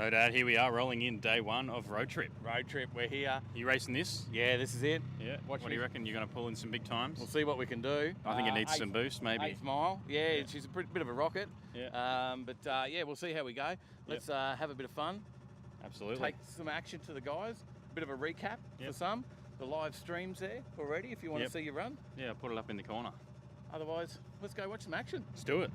So, Dad, here we are rolling in day one of road trip. Road trip, we're here. You racing this? Yeah, this is it. Yeah. What do you reckon? You're going to pull in some big times? We'll see what we can do. I think it needs some boost, maybe. 8th mile. Yeah, she's a bit of a rocket. Yeah. Yeah, we'll see how we go. Let's have a bit of fun. Absolutely. Take some action to the guys. A bit of a recap for some. The live stream's there already if you want to see your run. Yeah, I'll put it up in the corner. Otherwise, let's go watch some action. Let's do it.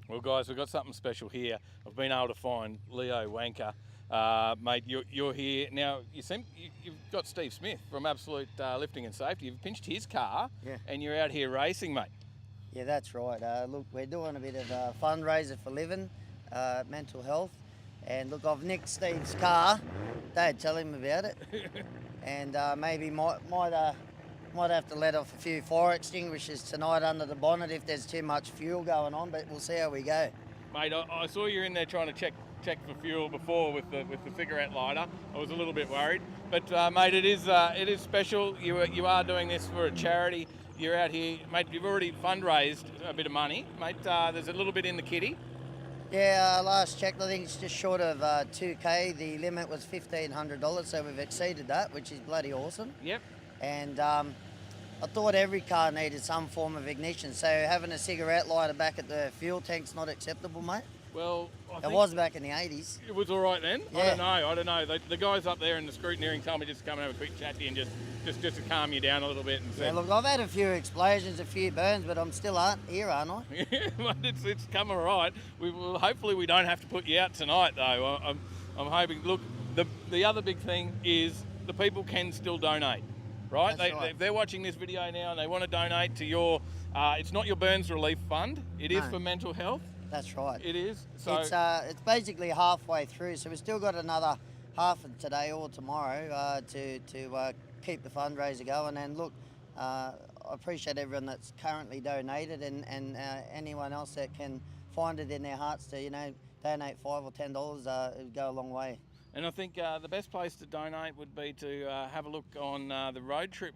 Well, guys, we've got something special here. I've been able to find Leo Wanker. Mate, you're here. Now, you've got Steve Smith from Absolute Lifting and Safety. You've pinched his car and you're out here racing, mate. Yeah, that's right. Look, we're doing a bit of a fundraiser for living, mental health. And look, I've nicked Steve's car. Dad, tell him about it. And maybe might have to let off a few fire extinguishers tonight under the bonnet if there's too much fuel going on, but we'll see how we go. Mate, I saw you in there trying to check for fuel before with the cigarette lighter. I was a little bit worried, but mate, it is special. You are doing this for a charity. You're out here, mate. You've already fundraised a bit of money, mate. There's a little bit in the kitty. Yeah, last checked, I think it's just short of 2K. The limit was $1,500, so we've exceeded that, which is bloody awesome. Yep. And I thought every car needed some form of ignition, so having a cigarette lighter back at the fuel tank's not acceptable, mate. Well, it was back in the 80s. It was all right then? Yeah. I don't know. The guys up there in the scrutineering told me just to come and have a quick chat to you and just to calm you down a little bit. And yeah, look, I've had a few explosions, a few burns, but I'm still here, aren't I? Yeah, it's come all right. Hopefully we don't have to put you out tonight, though. I'm hoping. Look, the other big thing is the people can still donate. Right? If they're watching this video now and they want to donate to your, it's not your burns relief fund. It is for mental health. That's right. It is. So it's basically halfway through, so we've still got another half of today or tomorrow to keep the fundraiser going. And look, I appreciate everyone that's currently donated, and anyone else that can find it in their hearts to, you know, donate $5 or $10. It would go a long way. And I think the best place to donate would be to have a look on the Road Trip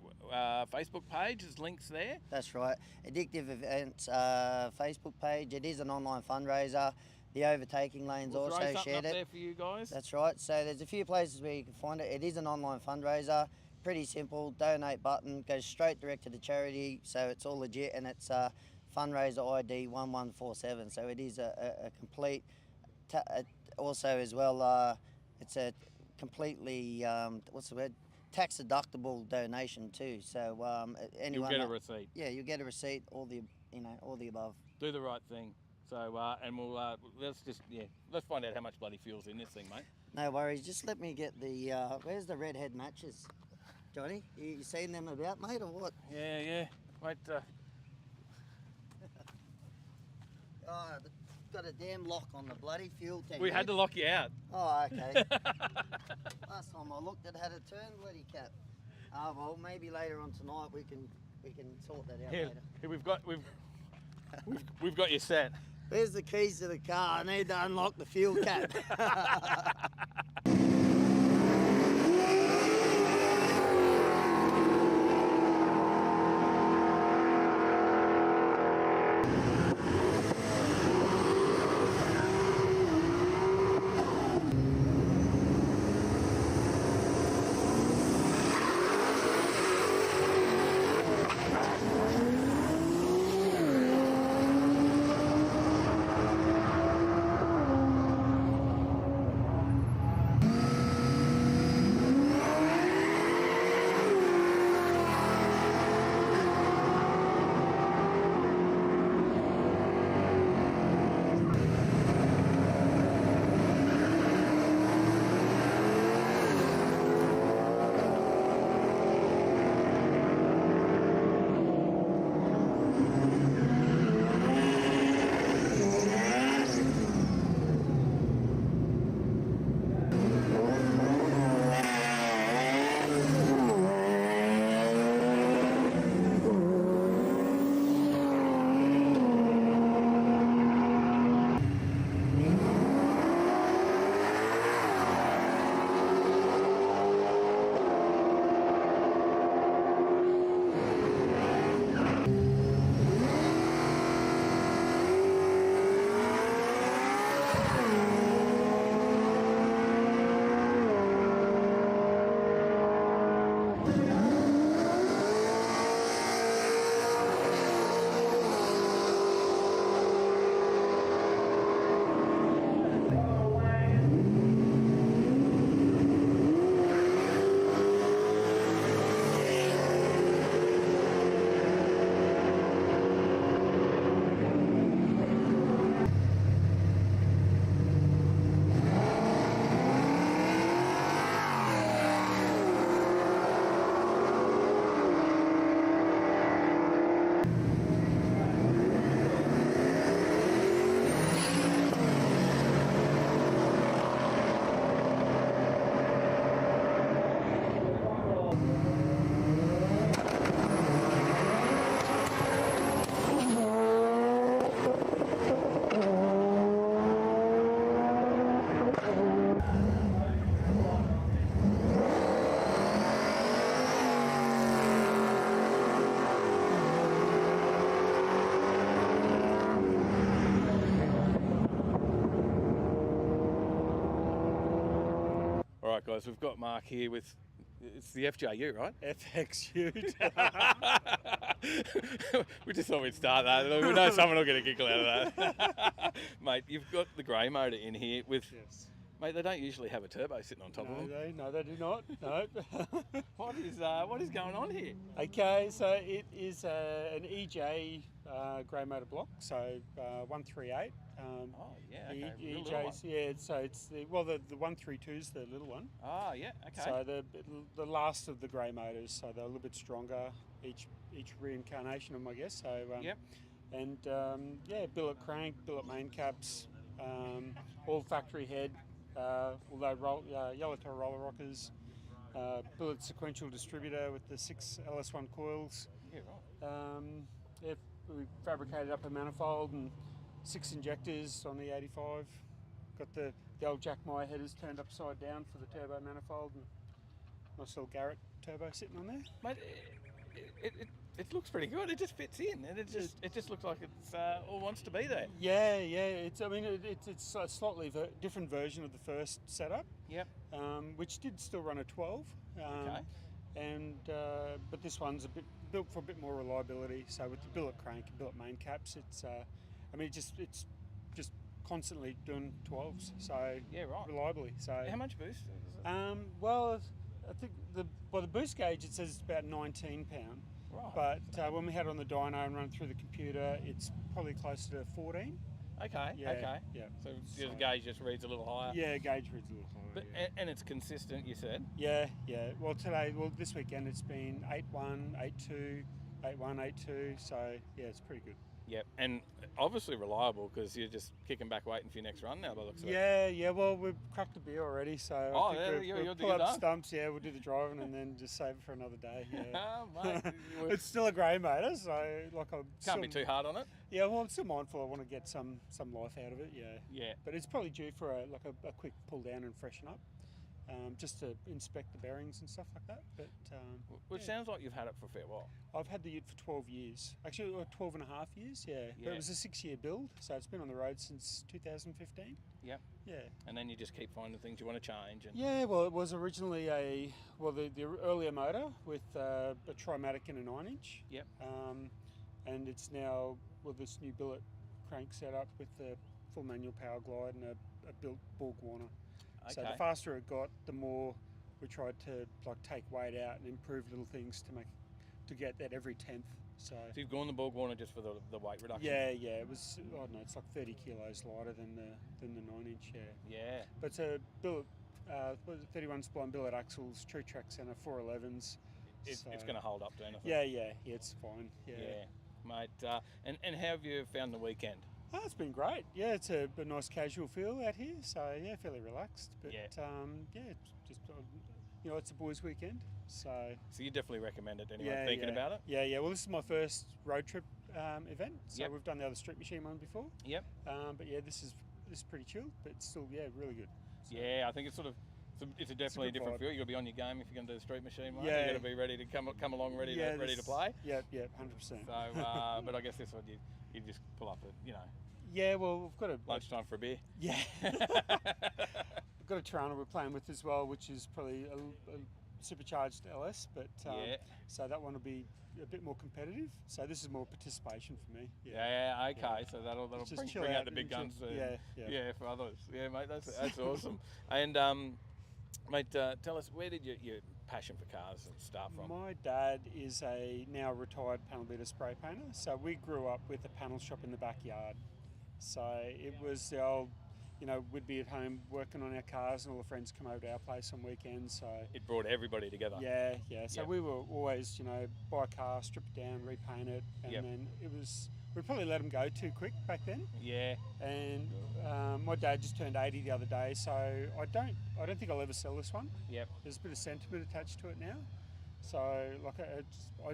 Facebook page. There's links there. That's right. Addictive Events Facebook page. It is an online fundraiser. The Overtaking Lane's We'll also throw something shared up it. there for you guys. That's right. So there's a few places where you can find it. It is an online fundraiser. Pretty simple. Donate button goes straight direct to the charity. So it's all legit, and it's fundraiser ID 1147. So it is a complete. Also as well. It's a completely, what's the word? Tax deductible donation too. So anyone. You'll get a receipt. Yeah, you get a receipt. All the above. Do the right thing. So and we'll let's find out how much bloody fuel's in this thing, mate. No worries. Just let me get the. Where's the redhead matches, Johnny? You seen them about, mate, or what? Yeah. Wait. Oh, got a damn lock on the bloody fuel tank. We had to lock you out. Oh, okay. Last time I looked, it had a turn bloody cap. Oh well, maybe later on tonight we can sort that out later. Here we've got you set. There's the keys to the car. I need to unlock the fuel cap. Right, guys, we've got Mark here with, it's the FJU, right? FXU. We just thought we'd start that. We know someone will get a giggle out of that. Mate, you've got the grey motor in here with, Yes. mate, they don't usually have a turbo sitting on top of them. They do not. No. What is going on here? Okay, so it is an EJ grey motor block, so 138. Oh, yeah, okay. The Real little one. EJs, yeah, so it's the 132 is the little one. Oh, yeah, okay. So the last of the grey motors, so they're a little bit stronger each reincarnation of them, I guess. So Yep. And billet crank, billet main caps, all factory head, although yellow tail roller rockers. billet sequential distributor with the 6 LS1 coils. Yeah, right. Yeah, we fabricated up a manifold and 6 injectors on the 85. Got the old Jack Meyer headers turned upside down for the turbo manifold, and nice little Garrett turbo sitting on there. Mate, it looks pretty good. It just fits in, and it just looks like it's all wants to be there. Yeah. It's a slightly different version of the first setup. Yep. Which did still run a 12. Okay. But this one's built for a bit more reliability. So with the billet crank, billet main caps, it's just constantly doing 12s. So yeah, right. Reliably. So how much boost? Well, I think by the boost gauge it says it's about 19 pound. Right. But when we had it on the dyno and run through the computer, it's probably closer to 14. Okay. Yeah, okay. Yeah. So the gauge just reads a little higher. Yeah, gauge reads a little higher. But and it's consistent, you said. Yeah. Well, this weekend it's been 8.1, 8.2, 8.1, 8.2. So yeah, it's pretty good. Yep, and obviously reliable because you're just kicking back waiting for your next run now by the looks of it. Yeah. Well, we've cracked a beer already, so I think we'll pull up stumps. Yeah, we'll do the driving and then just save it for another day. Yeah. Mate, it's still a grey motor, so like can't be too hard on it. Yeah, well, I'm still mindful. I want to get some life out of it. Yeah. Yeah. But it's probably due for a quick pull down and freshen up. Just to inspect the bearings and stuff like that. But Which sounds like you've had it for a fair while. I've had the ute for 12 years. Actually, 12 and a half years, yeah. But it was a 6-year build, so it's been on the road since 2015. Yep. Yeah. And then you just keep finding things you want to change. And yeah, well, it was originally the earlier motor with a Trimatic and a 9-inch. Yep. And it's now this new billet crank setup with the full manual power glide and a built Borg Warner. Okay. So the faster it got, the more we tried to take weight out and improve little things to get that every 10th. So you've gone the Borg Warner just for the weight reduction. Yeah. It was I don't know, it's like 30 kilos lighter than the 9-inch. Yeah. But it's a billet, 31 spline billet axles, true track center, 411s. It's going to hold up to anything. Yeah, it's fine. Yeah, mate. And how have you found the weekend? Oh, it's been great. Yeah, it's a nice casual feel out here, so yeah, fairly relaxed. But it's just it's a boys' weekend, so you definitely recommend it to anyone thinking about it. Yeah. Well, this is my first road trip event, so we've done the other street machine one before. Yep. But yeah, this is pretty chilled, but still really good. So, I think it's it's definitely a different feel. You got to be on your game if you're going to do the street machine one. Yeah. You got to be ready to come along, ready to play. Yeah, 100%. So, but I guess this one you just pull up at Yeah, well, we've got a lunchtime for a beer. Yeah. We've got a Tirana we're playing with as well, which is probably a supercharged LS, but so that one will be a bit more competitive. So this is more participation for me. Yeah. Okay. So that'll bring out the big guns. For others. Yeah, mate. That's awesome. And mate, tell us, where did your passion for cars start from? My dad is a now retired panel beater spray painter, so we grew up with a panel shop in the backyard. So it was the old, we'd be at home working on our cars and all the friends come over to our place on weekends. So it brought everybody together. Yeah. So we were always, buy a car, strip it down, repaint it, and then we'd probably let them go too quick back then. Yeah. And my dad just turned 80 the other day, so I don't think I'll ever sell this one. Yep. There's a bit of sentiment attached to it now. So I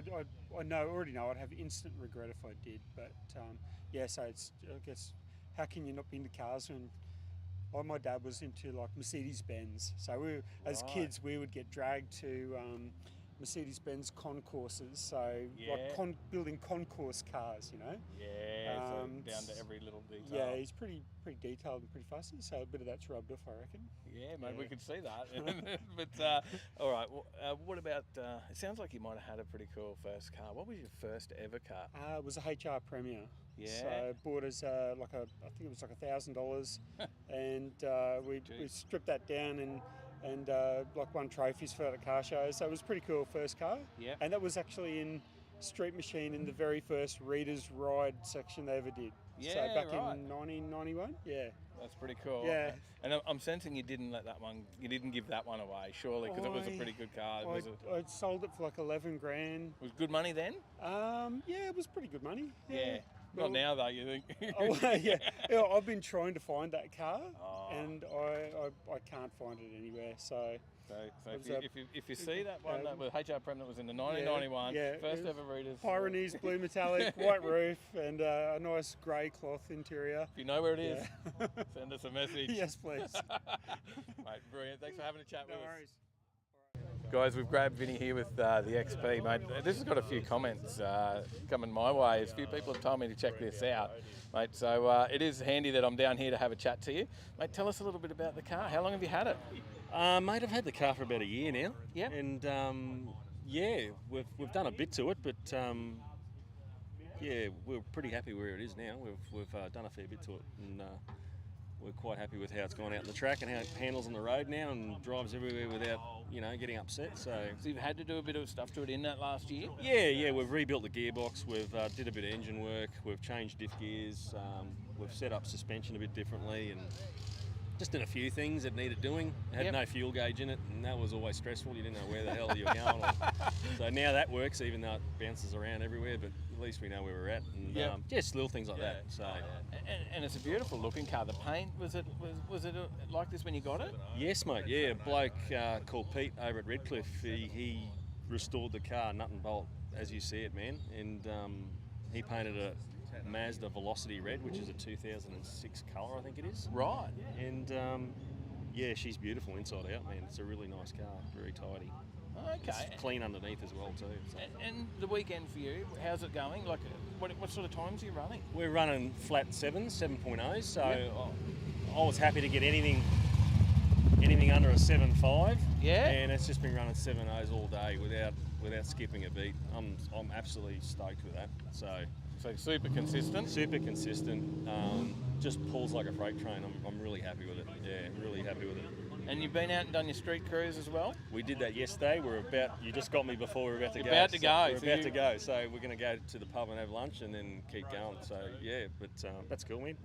already know I'd have instant regret if I did, but so it's, I guess, how can you not be into cars when my dad was into Mercedes-Benz, so as kids we would get dragged to Mercedes-Benz concourses, so building concourse cars, so down to every little detail. Yeah, he's pretty detailed and pretty fussy, so a bit of that's rubbed off, I reckon. Yeah, mate, we can see that. But all right, what about? It sounds like you might have had a pretty cool first car. What was your first ever car? It was a HR Premier. Yeah. So bought as I think it was $1,000, and we stripped that down and won trophies for that at car shows. So it was a pretty cool first car. Yeah. And that was actually in Street Machine in the very first Reader's Ride section they ever did. Yeah, so back in 1991. Yeah. That's pretty cool. Yeah. And I'm sensing you didn't give that one away, surely, because it was a pretty good car. I sold it for $11 grand. Was good money then? Yeah, it was pretty good money. Yeah. Not now, though, you think? Yeah, I've been trying to find that car, Oh. and I can't find it anywhere. So if you see that one that with HR Prem that was in the 1991, yeah, first ever Readers. Pyrenees blue metallic, white roof, and a nice grey cloth interior. If you know where it is, send us a message. Yes, please. Mate, brilliant. Thanks for having a chat with No us. worries. Guys, we've grabbed Vinny here with the XP, mate. This has got a few comments coming my way. A few people have told me to check this out, mate. So it is handy that I'm down here to have a chat to you. Mate, tell us a little bit about the car. How long have you had it? Mate, I've had the car for about a year now. Yeah. And we've done a bit to it, but we're pretty happy where it is now. We've done a fair bit to it, and we're quite happy with how it's gone out on the track and how it handles on the road now and drives everywhere without getting upset. So you've had to do a bit of stuff to it in that last year? Yeah, we've rebuilt the gearbox, we've did a bit of engine work, we've changed diff gears, we've set up suspension a bit differently, and just did a few things that needed doing. It had no fuel gauge in it, and that was always stressful. You didn't know where the hell you were going. So now that works, even though it bounces around everywhere, but at least we know where we're at. And just little things like that. So and it's a beautiful looking car. The paint, was it like this when you got it? Yes, mate. Yeah, a bloke called Pete over at Redcliffe, he restored the car nut and bolt as you see it, man. And he painted a Mazda Velocity Red, which is a 2006 colour, I think it is. Right. And she's beautiful inside out, man. It's a really nice car, very tidy. Okay. It's clean underneath as well too. So. And the weekend for you, how's it going? Like, what sort of times are you running? We're running flat 7.0s. So I was happy to get anything under a 7.5. Yeah. And it's just been running 7.0s all day without skipping a beat. I'm absolutely stoked with that. So super consistent. Super consistent. Just pulls like a freight train. I'm really happy with it. Yeah, really happy with it. And you've been out and done your street cruise as well? We did that yesterday. You just got me before we were about to go. About to go. We're about to go. So we're going to go to the pub and have lunch and then keep going. So yeah, but that's cool, man.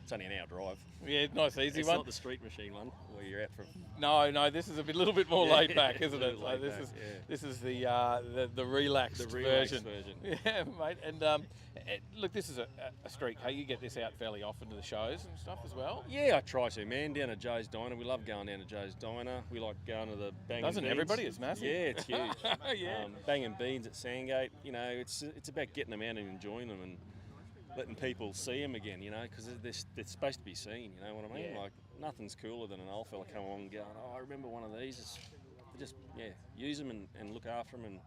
It's only an hour drive. Yeah, nice, easy it's one. It's not the street machine one where you're out for. No, this is a little bit more laid back, isn't it? Laid So back, this is the relaxed version. Yeah, mate. And look, this is a street car. You get this out fairly often to the shows and stuff as well. Yeah, I try to, man. Down at Joe's Diner, we love going down to Joe's Diner. We like going to the Bang Doesn't and Beans. everybody? It's massive. Yeah, it's huge. Yeah. Bang and Beans at Sandgate. It's about getting them out and enjoying them and letting people see them again, because they're supposed to be seen, you know what I mean? Yeah. Like, nothing's cooler than an old fella coming along and going, I remember one of these. Just use them and look after them and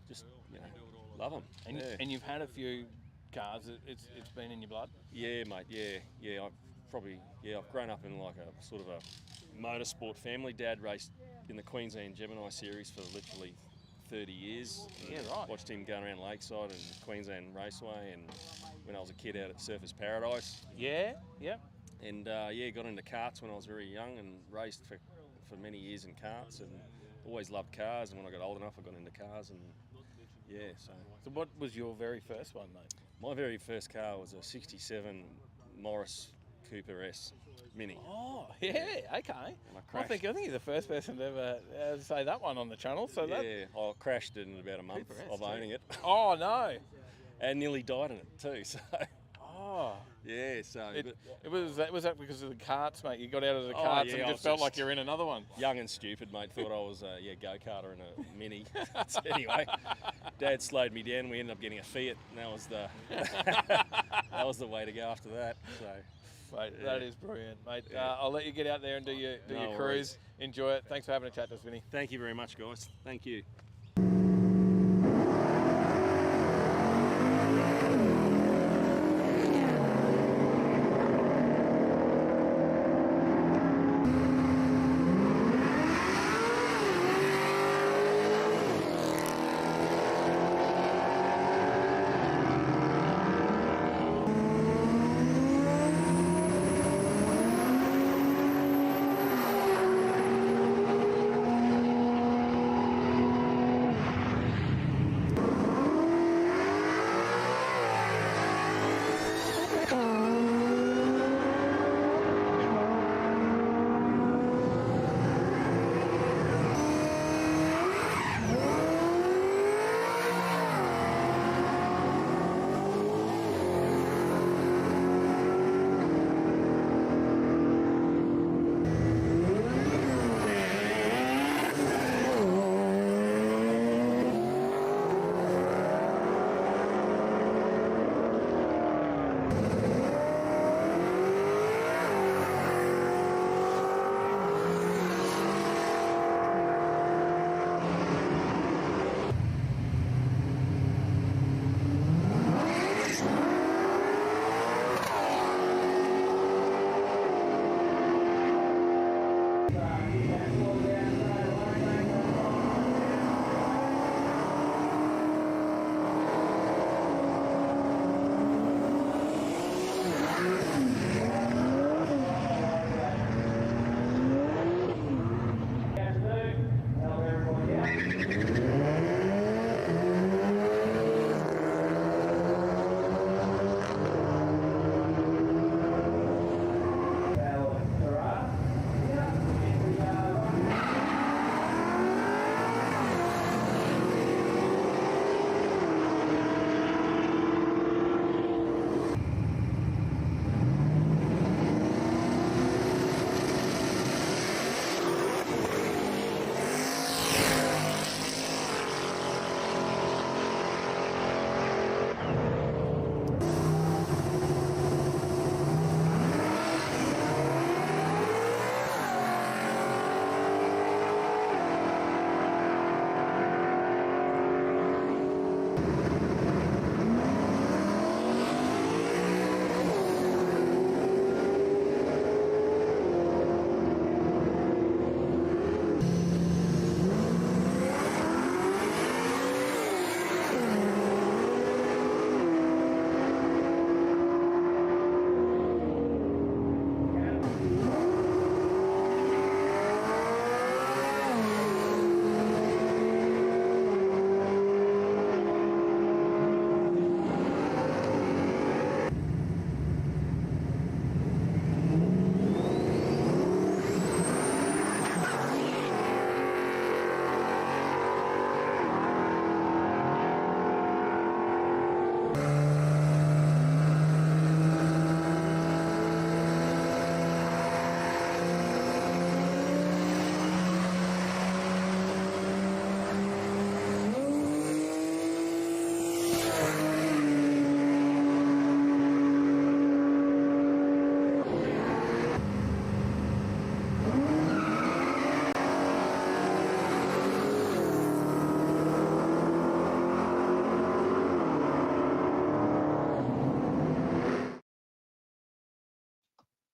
just, love them. And you've had a few cars, it's been in your blood? Yeah, mate, yeah. I've grown up in like a sort of a motorsport family. Dad raced in the Queensland Gemini Series for literally 30 years. Yeah, right. Watched him going around Lakeside and Queensland Raceway, and when I was a kid out at Surfers Paradise. Yeah. And got into karts when I was very young and raced for many years in karts and always loved cars. And when I got old enough, I got into cars and So what was your very first one, mate? My very first car was a '67 Morris Cooper S Mini. Oh, yeah, okay. I think you're the first person to ever say that one on the channel. So I crashed it in about a month of owning it. Oh no! And nearly died in it too. So. Oh. Yeah, so was that because of the karts, mate? You got out of the karts and you just felt like you're in another one. Young and stupid, mate. Thought I was a go-karter in a Mini. So anyway, Dad slowed me down. We ended up getting a Fiat, and that was the way to go after that. So, mate, that is brilliant, mate. I'll let you get out there and do your cruise. Worries. Enjoy it. Thanks for having a chat to us, Vinny. Thank you very much, guys. Thank you.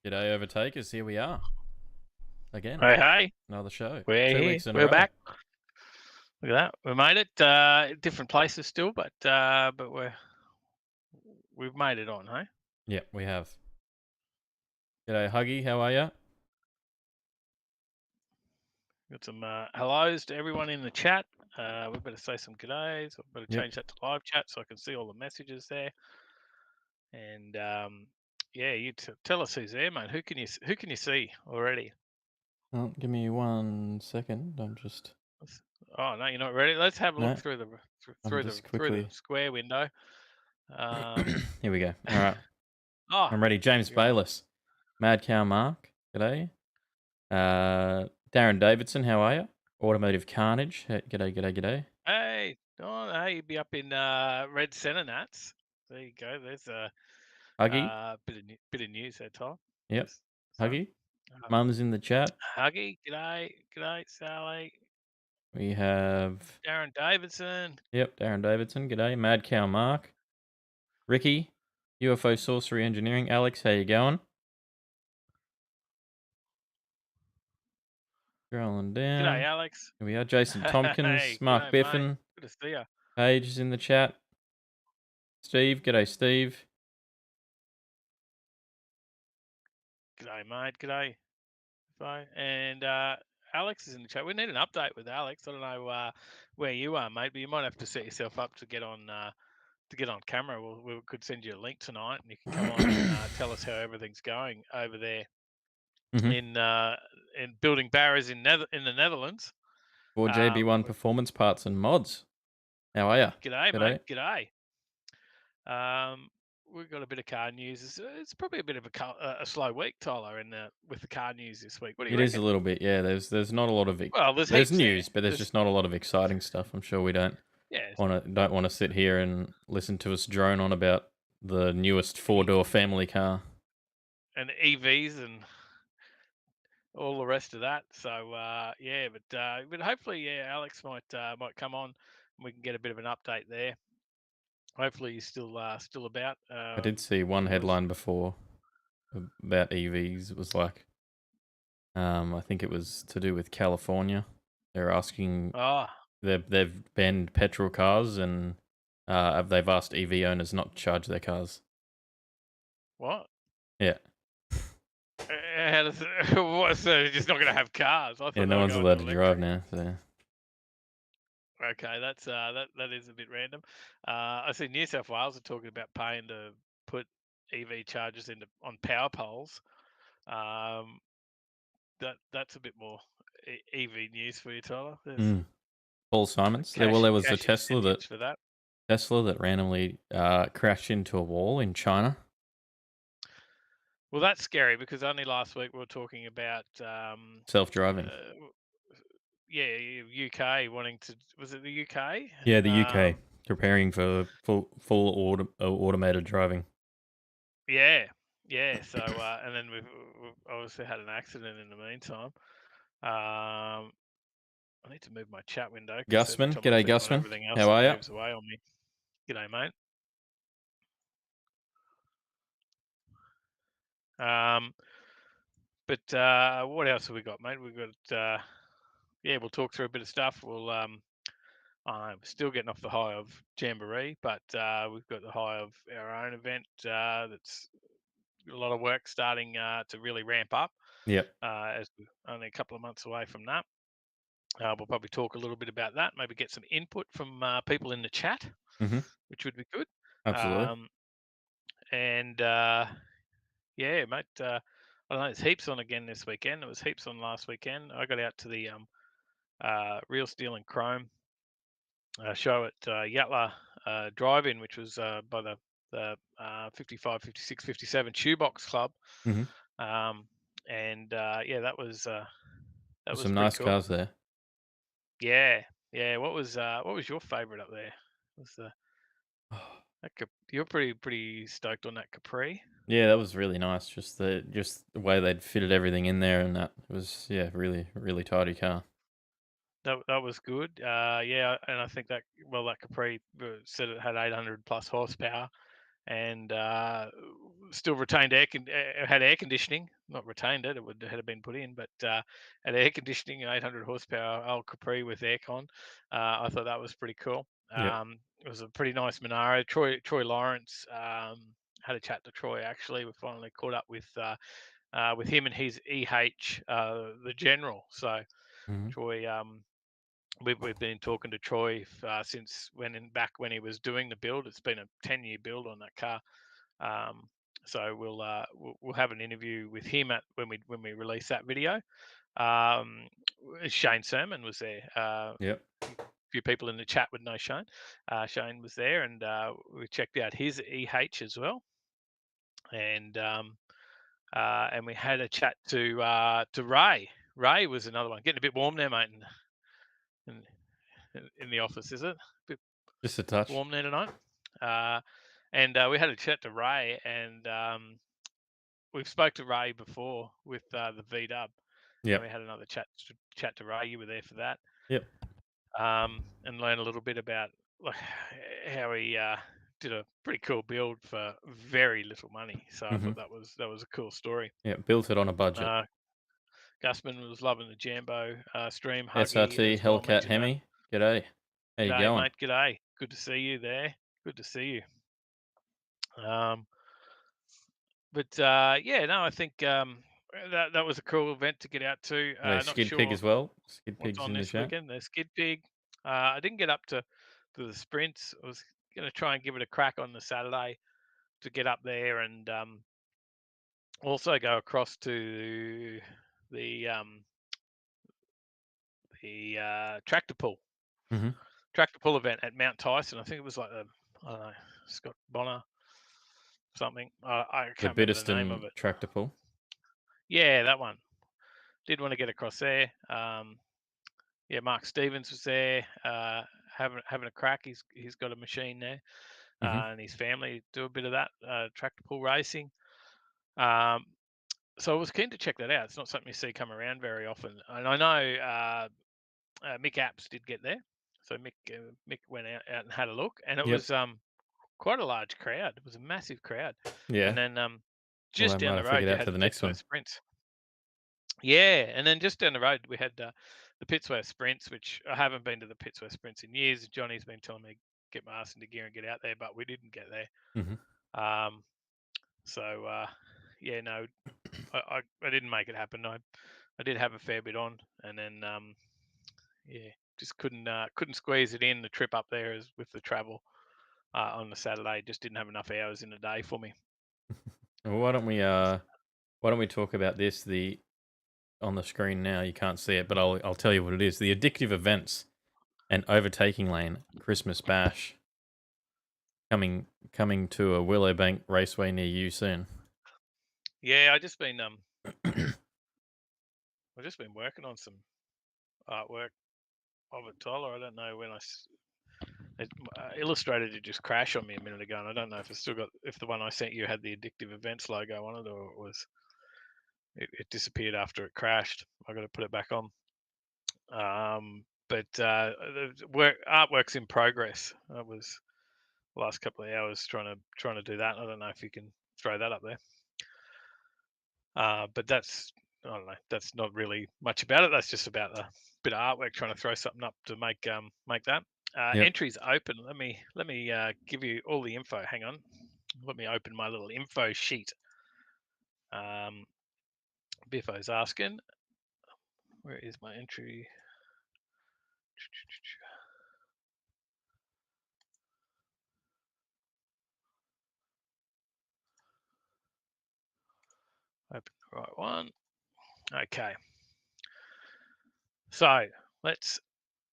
G'day, Overtakers. Here we are again. Hey, Another show. we're 2 here. weeks in a We're row. back. Look at that. We made it. Different places still, but we've made it on, hey? Yep, we have. G'day, Huggy. How are ya? Got some hellos to everyone in the chat. We better say some g'days. I better Yep. change that to live chat so I can see all the messages there. And yeah, you tell us who's there, mate. Who can you see already? Well, give me 1 second. I'm just. Oh no, you're not ready. Let's have a No, look through the I'm just through the quickly. square window. Here we go. All right. Oh, I'm ready. James you're on. Bayless. Mad Cow Mark. G'day. Darren Davidson. How are ya? Automotive Carnage. G'day, g'day, g'day. Hey, hey, you'd be up in Red Centre Nats. There you go. There's a Huggy. bit of news there, Tom. Yep. So, Huggy. Mum's in the chat. Huggy, g'day, Sally. We have. Darren Davidson. Yep, Darren Davidson. G'day. Mad Cow Mark. Ricky. UFO Sorcery Engineering. Alex, how you going? Scrolling down. G'day, Alex. Here we are. Jason Tompkins. Hey, Mark g'day, Biffin. mate. Good to see you. Paige is in the chat. Steve. G'day, Steve. G'day, mate. G'day. Bye. And Alex is in the chat. We need an update with Alex. I don't know where you are, mate, but you might have to set yourself up to get on camera. We could send you a link tonight, and you can come on and tell us how everything's going over there in building barriers in the Netherlands. For JB1 Performance Parts and Mods. How are ya? G'day, mate. G'day. We've got a bit of car news. It's probably a bit of a slow week, Tyler, with the car news this week. What do you reckon? It is a little bit, yeah. There's not a lot of there's news, but there's just not a lot of exciting stuff. I'm sure we don't want to sit here and listen to us drone on about the newest 4-door family car and EVs and all the rest of that. So but hopefully, Alex might come on and we can get a bit of an update there. Hopefully he's still about. I did see one headline before about EVs. It was like, I think it was to do with California. They're asking, they've banned petrol cars and they've asked EV owners not to charge their cars. What? Yeah. How does what? So they're just not going to have cars? I thought no one's allowed to drive now. So. Okay, that's that is a bit random. I see New South Wales are talking about paying to put EV chargers on power poles. That's a bit more EV news for you, Tyler. Paul Simons. There was a Tesla that randomly crashed into a wall in China. Well, that's scary because only last week we were talking about self-driving. UK wanting to. Was it the UK? Yeah, the UK preparing for full automated driving. Yeah. So and then we've obviously had an accident in the meantime. I need to move my chat window. Gusman, g'day, Gusman. How are you? Moves away on me. G'day, mate. But what else have we got, mate? We've got we'll talk through a bit of stuff. We'll I'm still getting off the high of Jamboree, but we've got the high of our own event that's a lot of work starting to really ramp up. Yep. As we're only a couple of months away from that. We'll probably talk a little bit about that, maybe get some input from people in the chat, which would be good. Absolutely. And mate, I don't know, there's heaps on again this weekend. There was heaps on last weekend. I got out to the Real Steel and Chrome show at Yatla Drive-In, which was by the 55, 56, 57 Shoebox Club. And that was some nice cool. cars there. Yeah. What was your favourite up there? You're pretty stoked on that Capri. Yeah, that was really nice. Just the way they'd fitted everything in there, and that was really really tidy car. That was good. And I think that Capri said it had 800 plus horsepower, and still retained had air conditioning. Not retained it; it had been put in, but had air conditioning, 800 horsepower old Capri with aircon. I thought that was pretty cool. Yep. It was a pretty nice Monaro. Troy Lawrence had a chat to Troy. Actually, we finally caught up with him and his EH, the general. So Mm-hmm. Troy. We've been talking to Troy since back when he was doing the build. It's been a 10-year build on that car. So we'll have an interview with him when we release that video. Shane Sermon was there. Yep. A few people in the chat would know Shane. Shane was there, and we checked out his EH as well. And we had a chat to Ray. Ray was another one. Getting a bit warm there, mate, in the office, is it? Just a touch. Warm there tonight. And we had a chat to Ray, and we've spoke to Ray before with the V-Dub. Yeah. We had another chat to Ray. You were there for that. Yep. And learn a little bit about how he did a pretty cool build for very little money. So I thought that was a cool story. Yeah, built it on a budget. Gusman was loving the Jambo stream. SRT Hellcat Hemi. G'day. How you going, mate? G'day. Good to see you there. Good to see you. But yeah, no, I think that was a cool event to get out to. Not Skid sure Pig as well. Skid what's Pig's on in the this chat. weekend. There's Skid Pig. I didn't get up to the sprints. I was going to try and give it a crack on the Saturday to get up there and also go across to the tractor pull. Tractor pull event at Mount Tyson. I think it was like I don't know, Scott Bonner something. I can't remember the name of it. Tractor pull. Yeah, that one. Did want to get across there. Yeah, Mark Stevens was there, having a crack. He's got a machine there, and his family do a bit of that tractor pull racing. So I was keen to check that out. It's not something you see come around very often, and I know Mick Apps did get there. So Mick went out and had a look, and it was quite a large crowd. It was a massive crowd. Yeah. And then just down the road, you had the next one. Sprints. Yeah, and then just down the road, we had the Pitsworth Sprints, which I haven't been to the Pitsworth Sprints in years. Johnny's been telling me to get my ass into gear and get out there, but we didn't get there. So yeah, no, I didn't make it happen. I did have a fair bit on, and then yeah, just couldn't squeeze it in. The trip up there is with the travel on the Saturday, just didn't have enough hours in the day for me. Well, why don't we talk about this? On the screen now, you can't see it, but I'll tell you what it is. The Addictive Events and Overtaking Lane Christmas Bash coming to a Willowbank Raceway near you soon. Yeah, I've just been working on some artwork of it, Tyler. I don't know when Illustrator did just crash on me a minute ago, and I don't know if it's still got, if the one I sent you had the Addictive Events logo on it, or it disappeared after it crashed. I got to put it back on. But artwork's in progress. I was the last couple of hours trying to do that. I don't know if you can throw that up there. But that's, I don't know. That's not really much about it. That's just about a bit of artwork, trying to throw something up to make that. Entries open. Let me give you all the info. Hang on. Let me open my little info sheet. Biffo's asking, where is my entry? Open the right one. Okay. So let's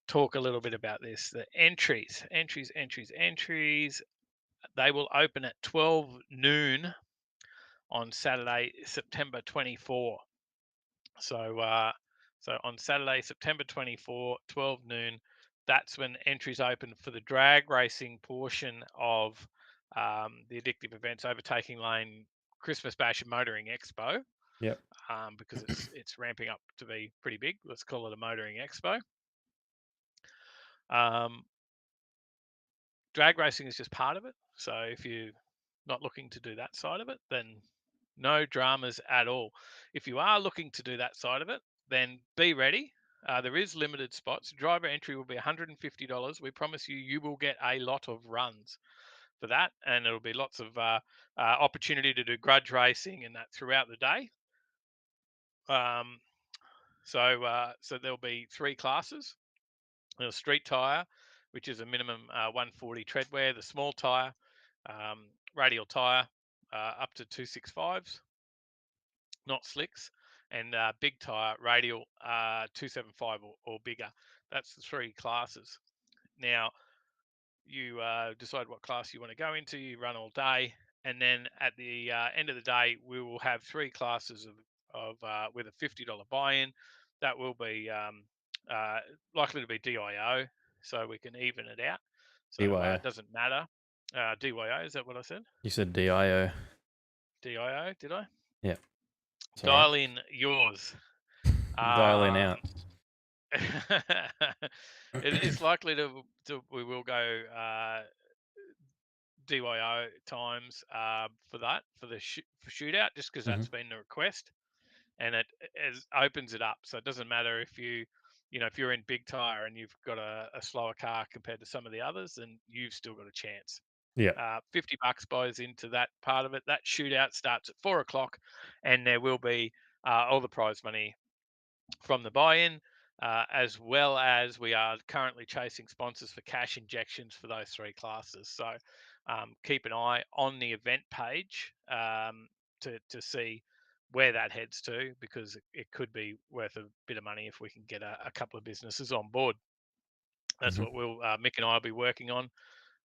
talk a little bit about this. The entries. They will open at 12 noon on Saturday, September 24. So on Saturday, September 24, 12 noon, that's when entries open for the drag racing portion of the Addictive Events Overtaking Lane Christmas Bash and Motoring Expo. Yep. Because it's ramping up to be pretty big. Let's call it a Motoring Expo. Drag racing is just part of it. So if you're not looking to do that side of it, then no dramas at all. If you are looking to do that side of it, then be ready. There is limited spots. Driver entry will be $150. We promise you will get a lot of runs for that, and it'll be lots of opportunity to do grudge racing and that throughout the day. So there'll be 3 classes. The street tire, which is a minimum 140 tread wear. The small tire, radial tire, up to 265s, not slicks, and big tire, radial 275 or bigger. That's the 3 classes. Now, you decide what class you want to go into. You run all day, and then at the end of the day, we will have 3 classes of with a $50 buy-in. That will be likely to be DIO, so we can even it out. So it doesn't matter. DYO, is that what I said? You said DIO. DIO, did I? Yeah. Dial in yours. Dial in out. It is likely we will go DYO times for that for the for shootout, just because that's been the request, and it opens it up. So it doesn't matter if if you're in big tire and you've got a slower car compared to some of the others, then you've still got a chance. Yeah. $50 buys into that part of it. That shootout starts at 4 o'clock, and there will be all the prize money from the buy-in, as well as we are currently chasing sponsors for cash injections for those 3 classes. So keep an eye on the event page to see where that heads to, because it could be worth a bit of money if we can get a couple of businesses on board. That's what Mick and I will be working on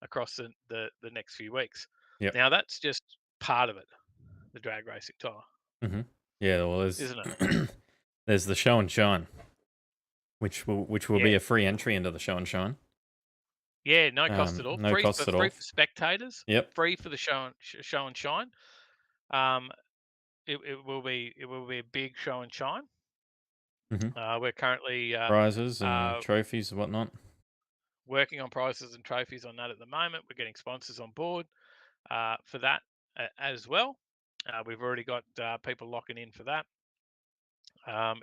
across the next few weeks. Yep. Now that's just part of it, the drag racing tire. Yeah, well, Isn't it? There's the show and shine, which will be a free entry into the show and shine. Yeah, no cost at all. No free cost for, at free all. for spectators. Yep. Free for the show and shine. It will be a big show and shine. We're currently prizes and trophies and whatnot. Working on prizes and trophies on that at the moment. We're getting sponsors on board for that as well. We've already got people locking in for that.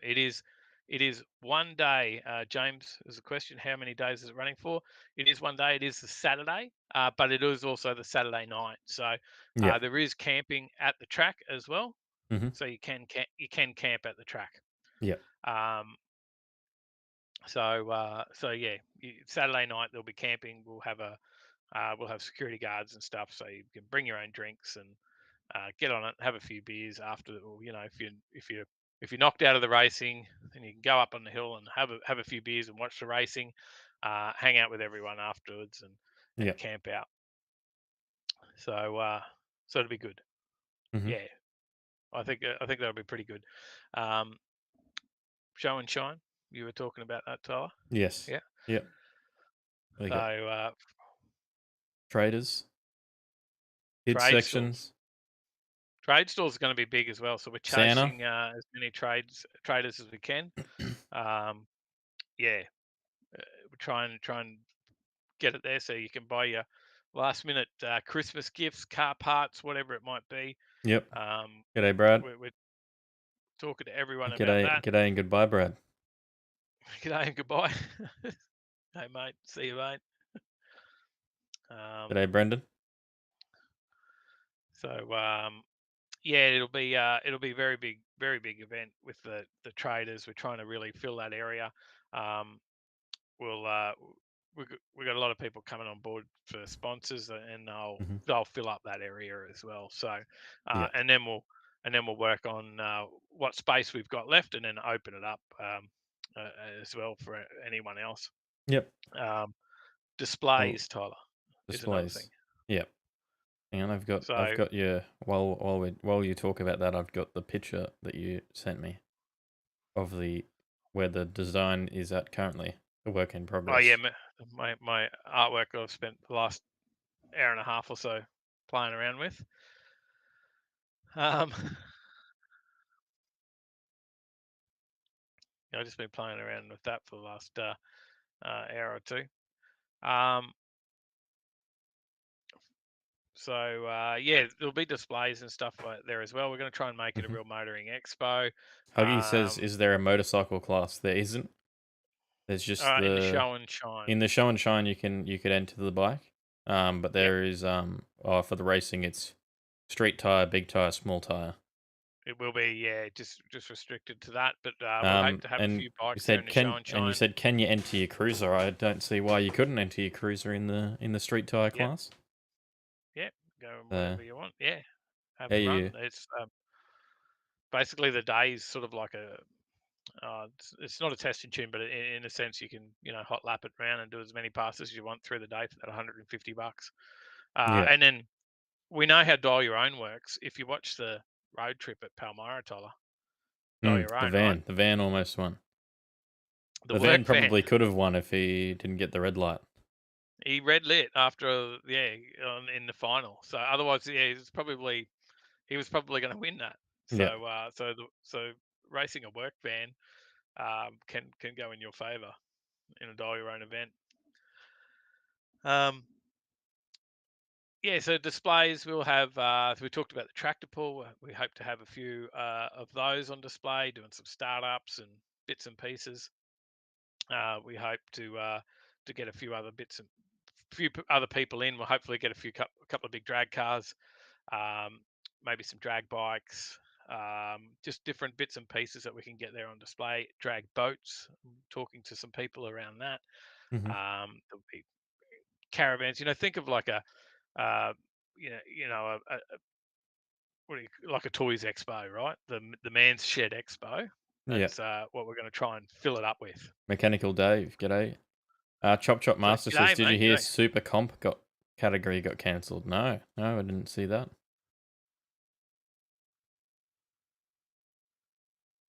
It is 1 day. James, there's a question: how many days is it running for? It is 1 day. It is the Saturday, but it is also the Saturday night. So there is camping at the track as well. So you can camp at the track. Yeah. So yeah, Saturday night there'll be camping. We'll have security guards and stuff, so you can bring your own drinks and get on it, have a few beers after. Or, if you're knocked out of the racing, then you can go up on the hill and have a few beers and watch the racing, hang out with everyone afterwards, and camp out. So it'll be good. Yeah, I think that'll be pretty good. Show and shine. You were talking about that, Tyler. Yes. Yeah. Yep. So traders. Kids sections. Trade stores are going to be big as well, so we're chasing as many traders as we can. Yeah, we're trying and get it there so you can buy your last minute Christmas gifts, car parts, whatever it might be. Yep. G'day, Brad. We're talking to everyone about that. G'day and goodbye, Brad. G'day and goodbye. Hey mate, see you, mate. G'day, Brendan. So yeah, it'll be very big event with the traders. We're trying to really fill that area. We've got a lot of people coming on board for sponsors, and they'll fill up that area as well. So and then we'll work on what space we've got left, and then open it up as well for anyone else. Yep. Displays, Tyler. Displays. Yep. And I've got your while you talk about that, I've got the picture that you sent me of where the design is at currently, a work in progress. Oh yeah, my artwork I've spent the last hour and a half or so playing around with. I've just been playing around with that for the last hour or two. So yeah, there'll be displays and stuff there as well. We're going to try and make it a real motoring expo. Huggy says, "Is there a motorcycle class?" There isn't. There's just in the show and shine. in the show and shine you could enter the bike, but there is for the racing it's street tire, big tire, small tire. It will be just restricted to that. But we'll hope to have a And few bikes you there said in the show and shine. and you said, can you enter your cruiser? I don't see why you couldn't enter your cruiser in the street tire class. Yeah, go wherever you want. Yeah, have a Yeah, run. It's basically the day is sort of like a. It's not a testing tune, but in a sense, you can hot lap it around and do as many passes as you want through the day for that $150. And then we know how dial your own works. If you watch the road trip at Palmyra, Tyler, dial your own, right? The van almost won. The van work probably could have won if he didn't get the red light. He red lit after in the final. So otherwise, he was probably going to win that. So so racing a work van can go in your favour in a dial your own event. So displays we'll have. We talked about the tractor pull. We hope to have a few of those on display, doing some startups and bits and pieces. We hope to get a few other other people in. We'll hopefully get a couple of big drag cars, maybe some drag bikes, just different bits and pieces that we can get there on display. Drag boats. I'm talking to some people around that. There'll be caravans. Think of like a like a toys expo, right? The man's shed expo. That's what we're going to try and fill it up with. Mechanical Dave, g'day. Chop Master says, did you hear Super Comp category got cancelled? No, I didn't see that.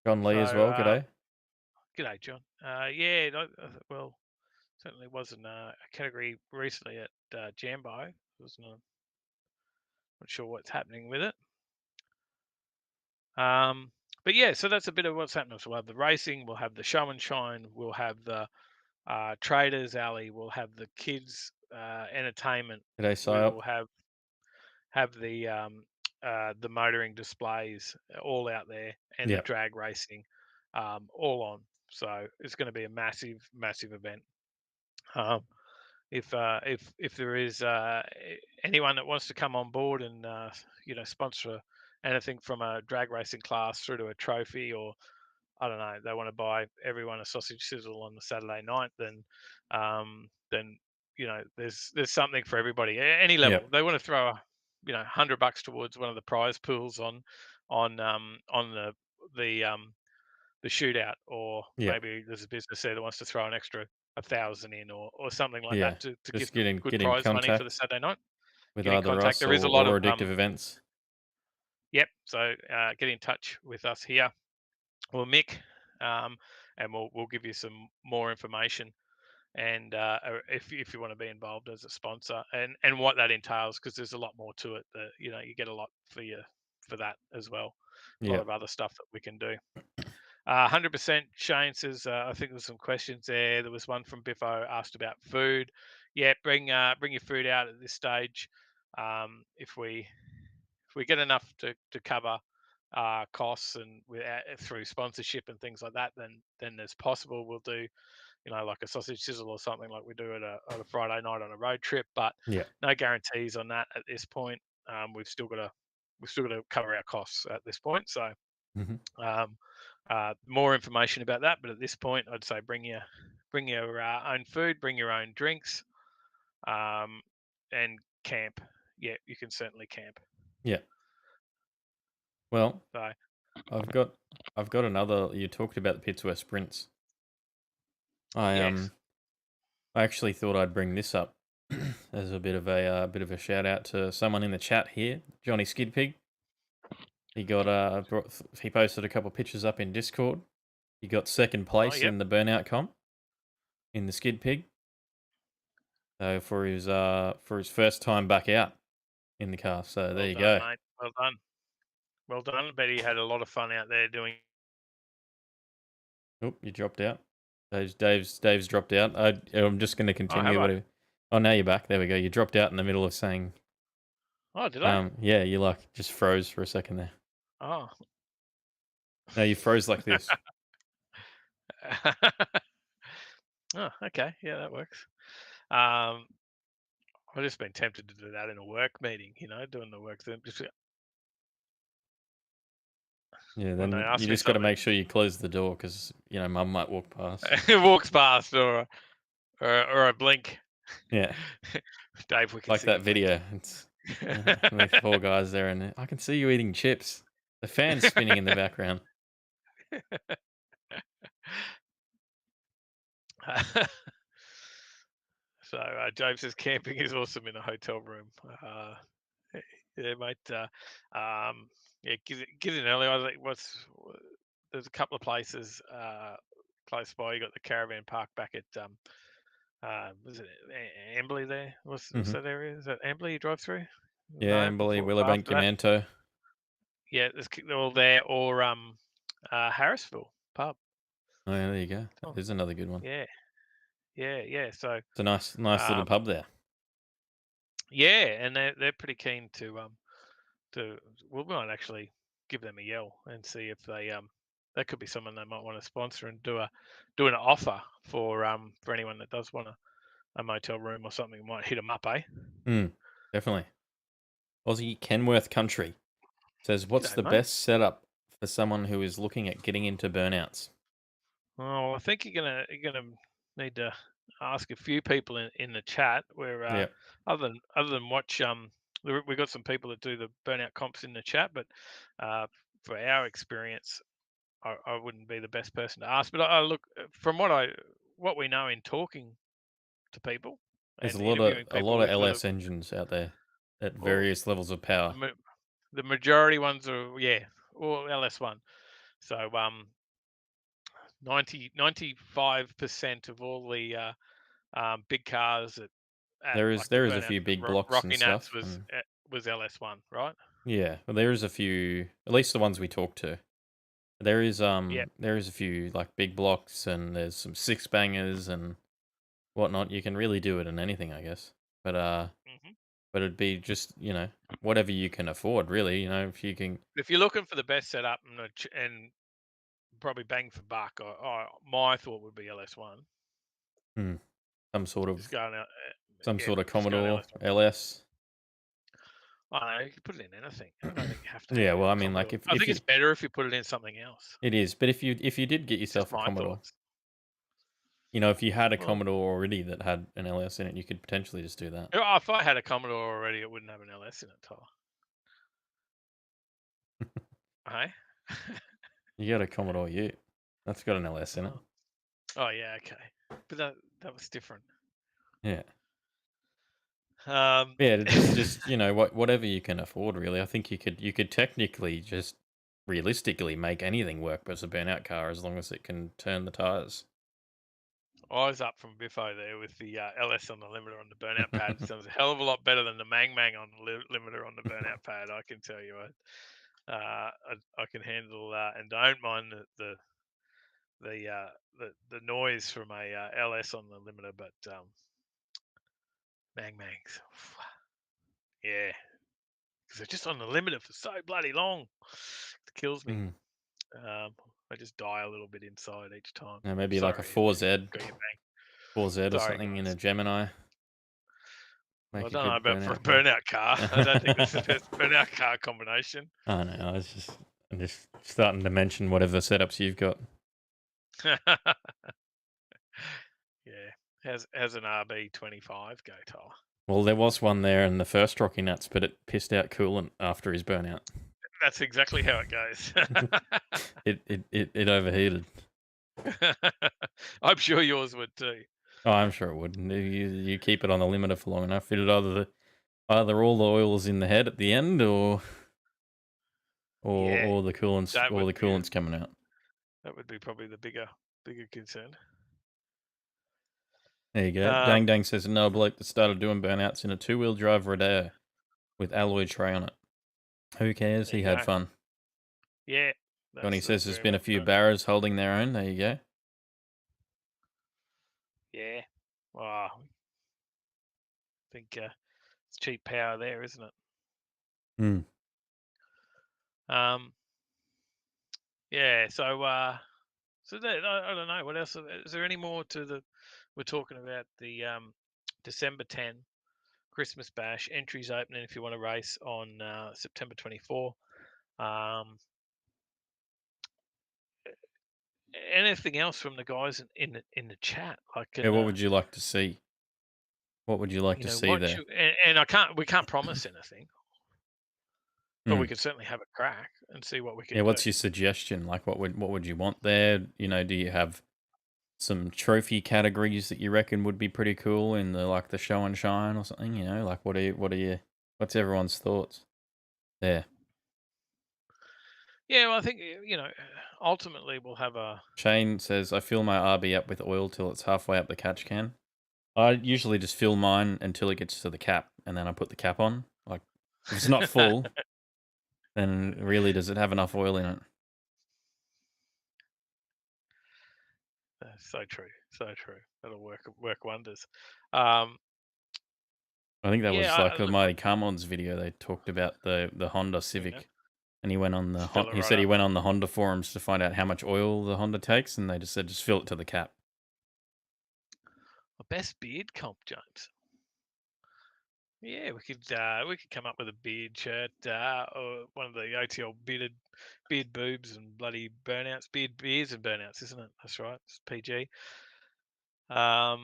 John Lee as well, g'day. G'day, John. Well, certainly wasn't a category recently at Jambo. Not sure what's happening with it. But yeah, so that's a bit of what's happening. So we'll have the racing, we'll have the show and shine, we'll have the traders alley, we'll have the kids entertainment. G'day, Psyop. We'll have the motoring displays all out there, and the drag racing all on. So it's going to be a massive event. If there is anyone that wants to come on board and sponsor anything from a drag racing class through to a trophy, or I don't know, they want to buy everyone a sausage sizzle on the Saturday night, then there's something for everybody at any level. They want to throw $100 towards one of the prize pools on the shootout, or maybe there's a business there that wants to throw an extra 1,000 in, or something like that to give them good prize money for the Saturday night. With either us there is a lot of addictive events. Yep. So get in touch with us here, or Mick, and we'll give you some more information. And if you want to be involved as a sponsor, and what that entails, because there's a lot more to it. That you get a lot for that as well. A lot of other stuff that we can do. 100% Shane says, I think there's some questions there. There was one from Biffo asked about food. Yeah, bring your food out at this stage. If we get enough to cover costs and through sponsorship and things like that, then there's possible we'll do like a sausage sizzle or something like we do at a Friday night on a road trip. But no guarantees on that at this point. We've still got to cover our costs at this point. So. More information about that, but at this point, I'd say bring your own food, bring your own drinks, and camp. Yeah, you can certainly camp. Yeah. Well, so, I've got another. You talked about the Pits West sprints. I actually thought I'd bring this up as a bit of a shout out to someone in the chat here, Johnny Skidpig. He got he posted a couple of pictures up in Discord. He got second place in the burnout comp in the Skid Pig. So for his first time back out in the car. So there you go. Mate. Well done. I bet he had a lot of fun out there doing. Oh, you dropped out. Dave's dropped out. I'm just going to continue. Oh, now you're back. There we go. You dropped out in the middle of saying Oh, did I? Yeah, you like just froze for a second there. Oh. No, you froze like this. Oh, okay. Yeah, that works. I've just been tempted to do that in a work meeting, doing the work. Then just Yeah, when they then you ask me just got to something, make sure you close the door because mum might walk past. it walks past or I blink. Yeah, Dave, we can like see you that blink. video. It's with 4 guys there, and I can see you eating chips. The fan's spinning in the background. So Dave says camping is awesome in a hotel room. Yeah, mate. Yeah, get in early. I think there's a couple of places close by. You got the caravan park back at was it Amberley there? What's Hmm. that area? Is that Amberley you drive through? Yeah, No, Amberley, before Willowbank, after that. Yamanto. Yeah, they're all there or Harrisville pub. Oh, yeah, there you go. Oh, That is another good one. yeah, yeah. So It's a nice little um, pub there. yeah, and they're pretty keen to we might actually give them a yell and see if that could be someone they might want to sponsor and do an offer for anyone that does want a motel room or something. We might hit them up, eh? Definitely. Aussie Kenworth Country says, "What's G'day, the mate. best setup for someone who is looking at getting into burnouts?" Oh, I think you're gonna need to ask a few people in the chat where Yeah, other than watch we've got some people that do the burnout comps in the chat, but for our experience, I wouldn't be the best person to ask. But I look from what we know in talking to people there's and interviewing a people lot of with LS engines out there at well, various levels of power. the majority ones are all LS1. So 95% of all the big cars at like the There is a burnouts few at big blocks and Rocky Nats stuff, and was LS1, right? yeah, well, there is a few, at least the ones we talked to. Yeah. There is a few like big blocks, and there's some six bangers and whatnot. You can really do it in anything, I guess. But hmm but it'd be just whatever you can afford, really. If you can, If you're looking for the best setup and probably bang for buck, my thought would be LS1. hmm, some sort Just of going out, just going Commodore LS1. LS. I don't know, you can put it in anything. I don't think you have to Yeah, have well, a I mean, like Commodore. I if think you, it's better if you put it in something else. it is, but if you did get Just yourself a my Commodore, thoughts. if you had a Well, Commodore already that had an LS in it, you could potentially just do that. if I had a Commodore already, it wouldn't have an LS in it, Tyler. Hey? You got a Commodore Ute. That's got an LS in it. Oh yeah, okay. But that was different. Yeah. Um, Yeah, just whatever you can afford, really. I think you could technically just realistically make anything work as a burnout car as long as it can turn the tires. I was up from Biffo there with the LS on the limiter on the burnout pad. Sounds a hell of a lot better than the Mang Mang on the limiter on the burnout pad. I can tell you, I can handle and don't mind the noise from a LS on the limiter, but Mang Mangs, yeah, because they're just on the limiter for so bloody long. It kills me. Mm. I just die a little bit inside each time. Maybe like a Sorry, 4Z, got your bang. 4Z or Sorry, something in a guys. Gemini. Well, I Make a don't know good about for a burnout car. burnout car. I don't think that's the best burnout car combination. I know. I'm just starting to mention whatever setups you've got. Yeah. Has an RB25 go, Tyler? Well, there was one there in the first Rocky Nuts, but it pissed out coolant after his burnout. That's exactly how it goes. It overheated. I'm sure yours would too. Oh, I'm sure it would. You keep it on the limiter for long enough, it'd either all the oil's in the head at the end, Yeah, or the that would be coolant's coming out. that would be probably the bigger concern. There you go. Dang Dang says no bloke that started doing burnouts in a 2-wheel drive Rodeo with alloy tray on it. Who cares? He had fun. Yeah. Johnny says there's very been a much few so. barrows holding their own. There you go. Yeah. Wow. I think it's cheap power there, isn't it? Mm. Yeah. So that, I don't know what else. Is there any more to the? We're talking about the December 10 Christmas Bash entries opening if you want to race on September 24. Anything else from the guys in the chat? Yeah, what would you like to see? What would you like to see there? And we can't promise anything, but we Mm. could certainly have a crack and see what we can Yeah, do. what's your suggestion? Like, what would you want there? You know, do you have some trophy categories that you reckon would be pretty cool in the show and shine or something? You know, like what's everyone's thoughts there? Yeah, well, I think ultimately we'll have a. Shane says, I fill my RB up with oil till it's halfway up the catch can. I usually just fill mine until it gets to the cap, and then I put the cap on. Like, if it's not full, then really does it have enough oil in it? So true, so true. That'll work wonders. I think that was Yeah, like a look, Mighty Carmon's video. They talked about the Honda Civic, and he went on the Fill it he right said he up. went on the Honda forums to find out how much oil the Honda takes, and they just said just fill it to the cap. Best beard comp, James. Yeah, we could come up with a beard shirt, or one of the OTL beard boobs and bloody burnouts, beers and burnouts, isn't it? That's right, it's PG. That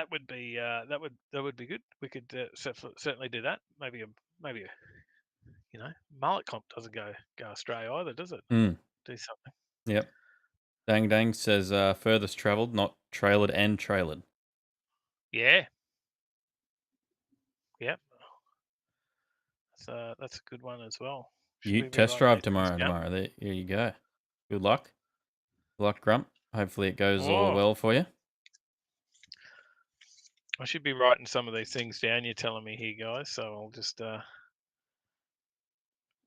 would be be good. We could certainly do that. Maybe a mullet comp doesn't go astray either, does it? Mm. Do something. Yep. Dang Dang says furthest travelled, not trailered and trailered. Yeah. Yep. So that's a good one as well. You test drive tomorrow. There you go. Good luck. Good luck, Grump. Hopefully it goes all well for you. I should be writing some of these things down you're telling me here, guys. So I'll just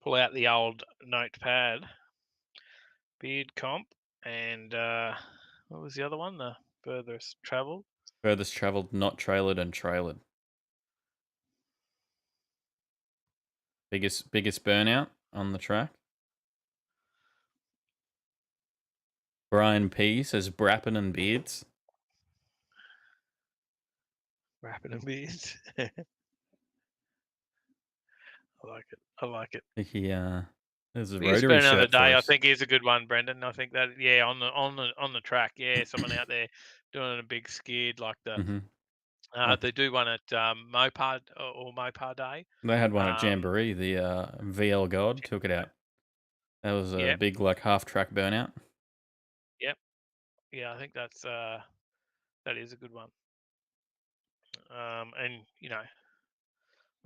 pull out the old notepad. Beard comp and what was the other one? The furthest travelled. Furthest travelled, not trailered and trailered. Biggest burnout on the track. Brian P says Brappen and Beards. Brappen and Beards. I like it. He there's a Biggest Rotary burnout of the shirt for day, I us. think, is a good one, Brendan. I think that on the track, someone out there doing a big skid like the they do one at Mopar or Mopar Day. They had one at Jamboree. The VL God took it out. That was a big half track burnout. Yep. Yeah, I think that's that is a good one. And I'll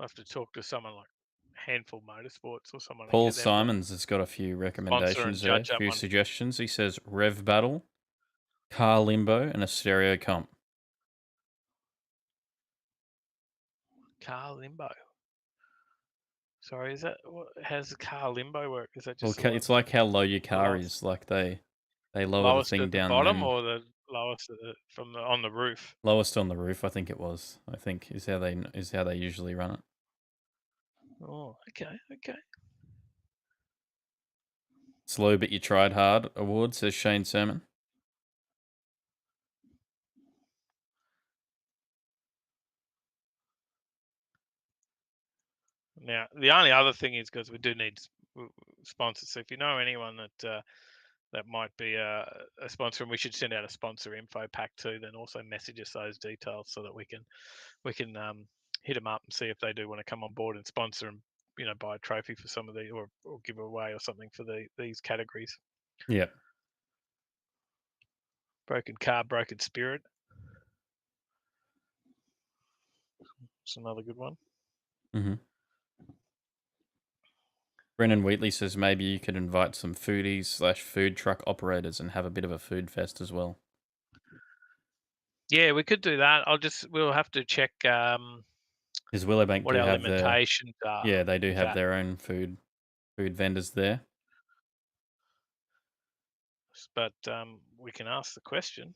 have to talk to someone like Handful Motorsports or someone. Paul Simons has got a few recommendations there, a few suggestions. He says Rev Battle, Car Limbo, and a stereo comp. Car Limbo. Sorry, is that how does the Car Limbo work? Is that just it's like how low your car is? Like they lower the thing at the down bottom or the lowest on the roof? Lowest on the roof, I think it was. I think is how they usually run it. Oh, okay. Slow but you tried hard award, says Shane Sermon. Now, the only other thing is because we do need sponsors. So if you know anyone that might be a sponsor, and we should send out a sponsor info pack too, then also message us those details so that we can hit them up and see if they do want to come on board and sponsor and buy a trophy for some of the or give away or something for these categories. Yeah. Broken car, broken spirit. It's another good one. Mm-hmm. Brennan Wheatley says maybe you could invite some foodies / food truck operators and have a bit of a food fest as well. Yeah, we could do that. We'll have to check Is Willowbank what do our have limitations are. Yeah, they do have their own food vendors there. But we can ask the question.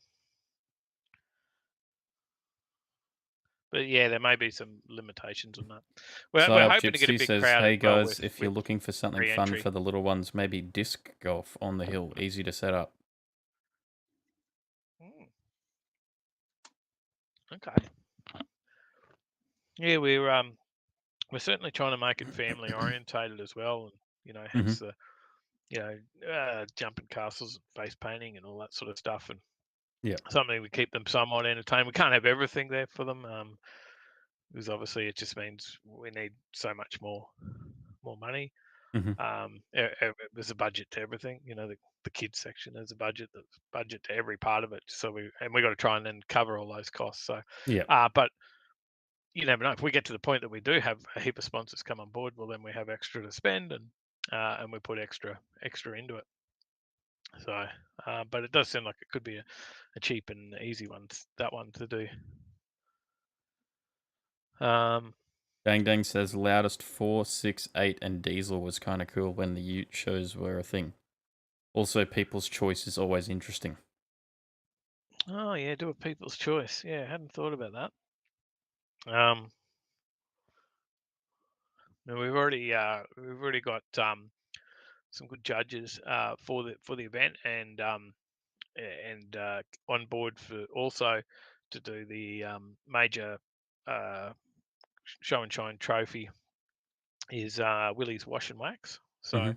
But yeah, there may be some limitations on that. We're Psyop hoping to get a Gypsy big says, crowd as "Hey well guys, if you're with looking for something fun re-entry. for the little ones, maybe disc golf on the hill, easy to set up." Okay. Yeah, we're certainly trying to make it family orientated as well, and hence the jumping castles, face painting, and all that sort of stuff, and something to keep them somewhat entertained. We can't have everything there for them, because obviously it just means we need so much more money. There's a budget to everything. The kids section, there's a budget to every part of it. So we got to try and then cover all those costs. So but you never know. If we get to the point that we do have a heap of sponsors come on board, well, then we have extra to spend, and we put extra into it. So, but it does sound like it could be a cheap and easy one. That one to do. Dang Dang says loudest 4, 6, 8, and diesel was kind of cool when the Ute shows were a thing. Also, people's choice is always interesting. Oh yeah, do a people's choice. Yeah, I hadn't thought about that. We've already got some good judges for the event, and on board for also to do the major show and shine trophy is Willie's Wash and Wax. So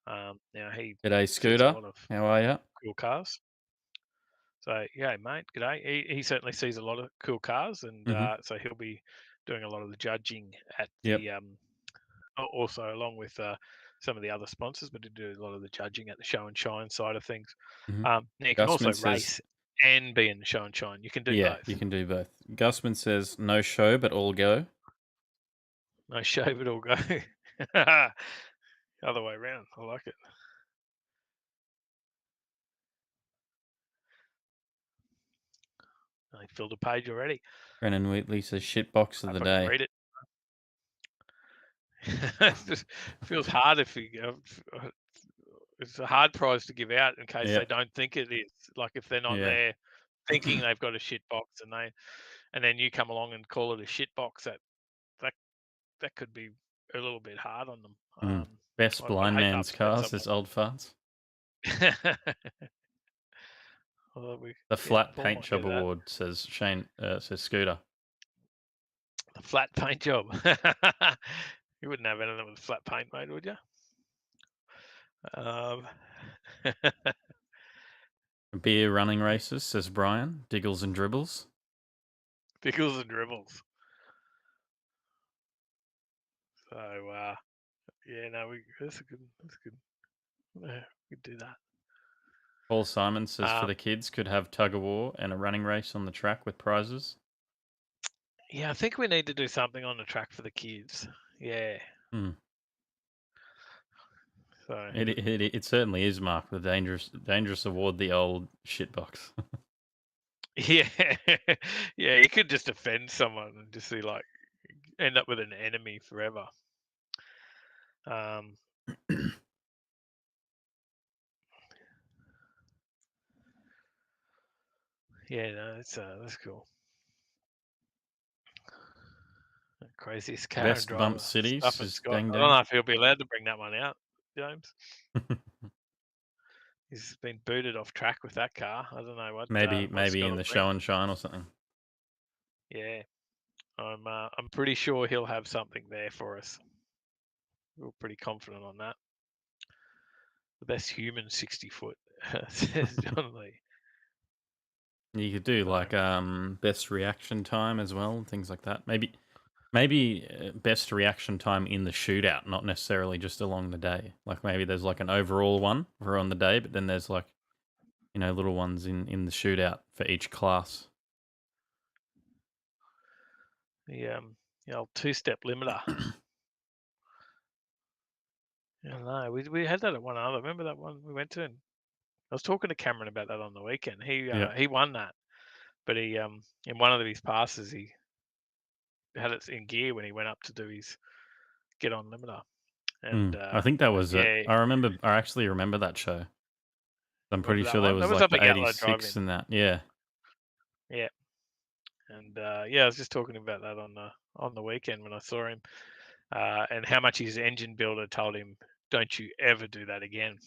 now he G'day, sees Scooter. a lot of How are you? cool cars. So yeah, mate, g'day. He certainly sees a lot of cool cars, and so he'll be doing a lot of the judging at the also along with some of the other sponsors, but to do a lot of the judging at the show and shine side of things. Now you can also race and be in the show and shine. You can do both. You can do both. Gusman says no show, but all go. No show, but all go. Other way around. I like it. I filled a page already. Brennan Wheatley says shitbox of the day. Read it. It just feels hard if you go. It's a hard prize to give out in case they don't think it is. Like if they're not there thinking they've got a shit box, and then you come along and call it a shit box, that could be a little bit hard on them. Best blind man's car says old farts. The flat paint job award says Shane says Scooter. The flat paint job. You wouldn't have anything with flat paint, mate, would you? Beer running races says Brian. Diggles and dribbles. Diggles and dribbles. So that's good. Yeah, we could do that. Paul Simon says for the kids could have tug of war and a running race on the track with prizes. Yeah, I think we need to do something on the track for the kids. Yeah. So it certainly is, Mark, the dangerous award, the old shitbox. Yeah, yeah, you could just offend someone and just see end up with an enemy forever. Yeah, no, that's cool. Craziest car Best and bump driver cities stuff is Scott. Dang I Dang. don't know if he'll be allowed to bring that one out, James. He's been booted off track with that car. I don't know what. Maybe in the show and shine or something. Yeah, I'm pretty sure he'll have something there for us. We're pretty confident on that. The best human 60-foot, says John Lee. You could do best reaction time as well, things like that. Maybe best reaction time in the shootout, not necessarily just along the day. Like maybe there's an overall one for on the day, but then there's little ones in the shootout for each class. The old two-step limiter. No, we had that at one other. Remember that one we went to? And I was talking to Cameron about that on the weekend. He won that, but he in one of his passes he had it in gear when he went up to do his get on limiter. And I think that was it. I actually remember that show. I'm pretty sure there was up the at Yellow 86 in that. Yeah. Yeah. And I was just talking about that on the weekend when I saw him, and how much his engine builder told him, "Don't you ever do that again."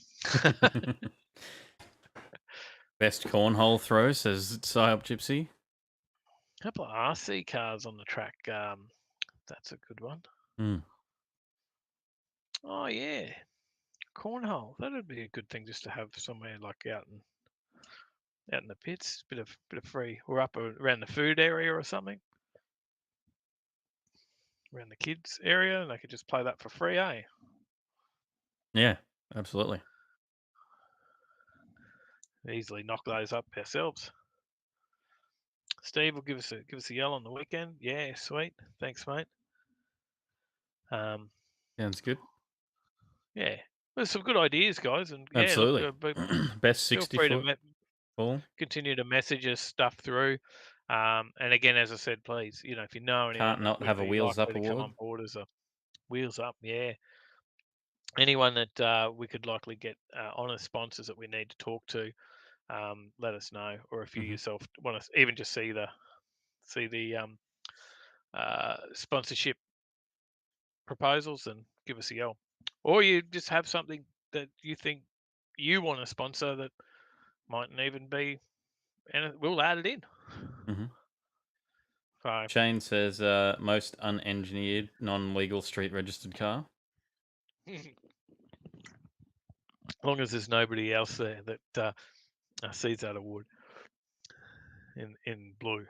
Best cornhole throw, says Psyop Gypsy. A couple of RC cars on the track. That's a good one. Mm. Oh yeah, cornhole. That'd be a good thing just to have somewhere like out in the pits. Bit of free. Or up around the food area or something. Around the kids area, and they could just play that for free, eh? Yeah, absolutely. Easily knock those up ourselves. Steve will give us a yell on the weekend. Yeah, sweet. Thanks, mate. Sounds good. Yeah, there's some good ideas, guys, and yeah, look, Absolutely. but Best feel 60 free foot to ball. continue to message us stuff through. And again, as I said, please, if you know anyone Can't that not would have a be wheels up likely to come award. on board as a wheels up, yeah. Anyone that we could likely get on as sponsors that we need to talk to, let us know. Or if you yourself want to even just see the sponsorship proposals, and give us a yell. Or you just have something that you think you want to sponsor that mightn't even be, and we'll add it in. Mm-hmm. So, Shane says most unengineered, non-legal street registered car. as long as there's nobody else there that sees that award in blue.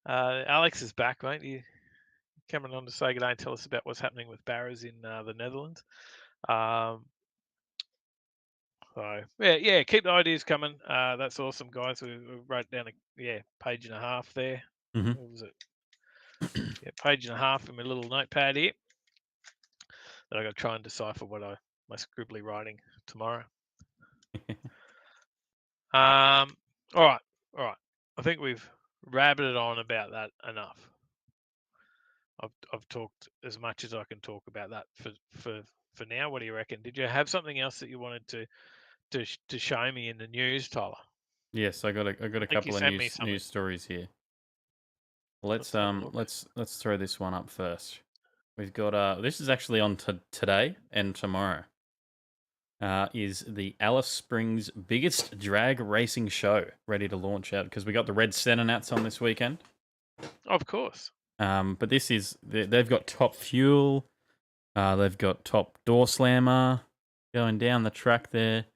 Alex is back, mate. You coming on to say good day and tell us about what's happening with barrows in the Netherlands. So yeah, keep the ideas coming. That's awesome, guys. We wrote down a page and a half there. Mm-hmm. What was it? Yeah, page and a half in my little notepad here. That I got to try and decipher what my scribbly writing tomorrow. All right. I think we've rabbited on about that enough. I've talked as much as I can talk about that for now. What do you reckon? Did you have something else that you wanted to show me in the news, Tyler? Yes, I got a couple of news stories here. Let's throw this one up first. We've got this is actually on today and tomorrow. Is the Alice Springs biggest drag racing show ready to launch out, because we got the Red Sentinats on this weekend. Of course. But this is they've got Top Fuel, they've got Top Door Slammer going down the track there,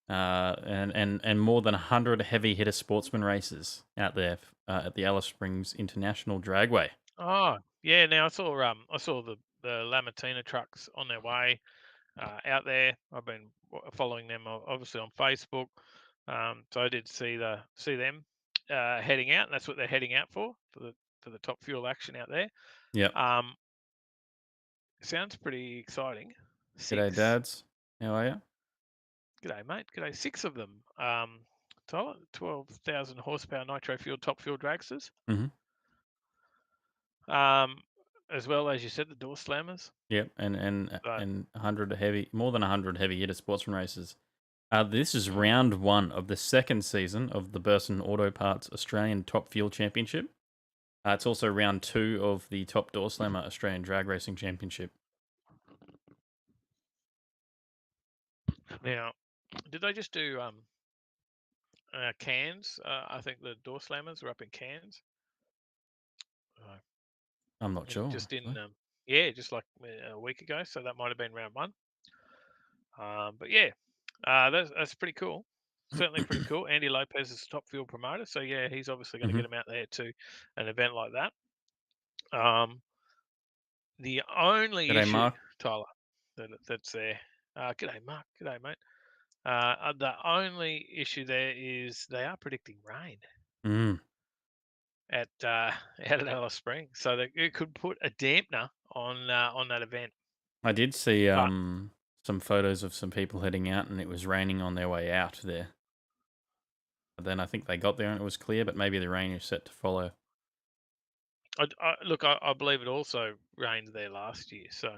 and more than 100 heavy hitter sportsman races out there at the Alice Springs International Dragway. Oh yeah, now I saw the Lamatina trucks on their way out there. I've been following them obviously on Facebook, so I did see them heading out, and that's what they're heading out for the Top Fuel action out there. Yeah. Sounds pretty exciting. G'day, dads. How are you? G'day, mate. G'day. 6 of them. 12,000 horsepower nitro fuel top fuel dragsters. Mm-hmm. As well as you said, the door slammers. Yep, and 100 more than 100 heavy hitter sportsman races. This is round 1 of the second season of the Burson Auto Parts Australian Top Fuel Championship. It's also round 2 of the Top Door Slammer Australian Drag Racing Championship. Now, did they just do Cairns? I think the door slammers were up in Cairns. I'm not sure. Just just like a week ago. So that might have been round 1. But yeah, that's pretty cool. Certainly pretty cool. Andy Lopez is top fuel promoter, so yeah, he's obviously going to get him out there to an event like that. The only G'day, issue, Mark. Tyler, that's there. G'day, Mark. G'day, mate. The only issue there is they are predicting rain at out at Alice Springs, so that it could put a dampener on that event. I did see some photos of some people heading out, and it was raining on their way out there. But then I think they got there and it was clear, but maybe the rain is set to follow. I believe it also rained there last year, so.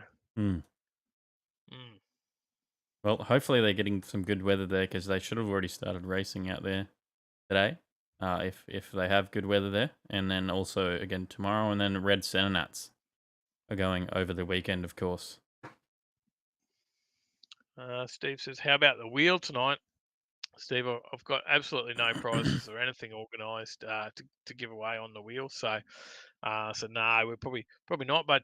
Well, hopefully they're getting some good weather there, because they should have already started racing out there. today, if they have good weather there, and then also again tomorrow, and then Red Centre Nats are going over the weekend, of course. Steve says, "How about the wheel tonight?" Steve, I've got absolutely no prizes or anything organised to give away on the wheel, so no, we're probably not. But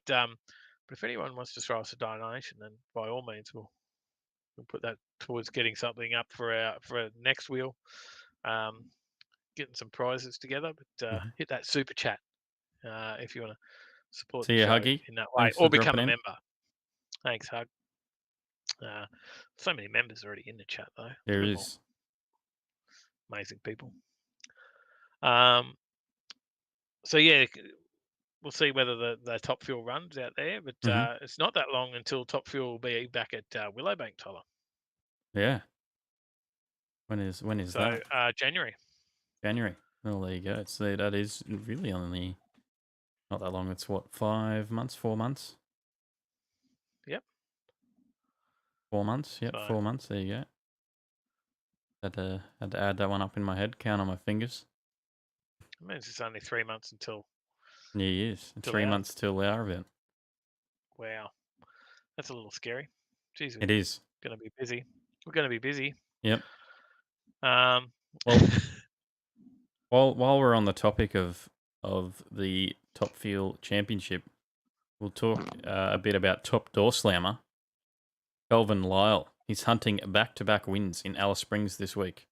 if anyone wants to throw us a donation, then by all means, we'll put that towards getting something up for our next wheel, getting some prizes together. But hit that super chat if you want to support See the you, show Huggy. in that way, Thanks for or become dropping a in. member. Thanks, Hug. So many members already in the chat, though. There is. Amazing people. So yeah, we'll see whether the Top Fuel runs out there, but it's not that long until Top Fuel will be back at Willowbank, Tyler. Yeah. When is that? January. January. Well, there you go. So that is really only not that long. It's what, 5 months, 4 months? Yep. 4 months. Yep, 4 months. There you go. Had to add that one up in my head. Count on my fingers. It means it's only 3 months until. Yeah, it is. 3 months till our event. Wow, that's a little scary. Jeez, it is. Going to be busy. We're going to be busy. Yep. Well, while we're on the topic of the Top Fuel Championship, we'll talk a bit about top door slammer Kelvin Lyle. He's hunting back-to-back wins in Alice Springs this week.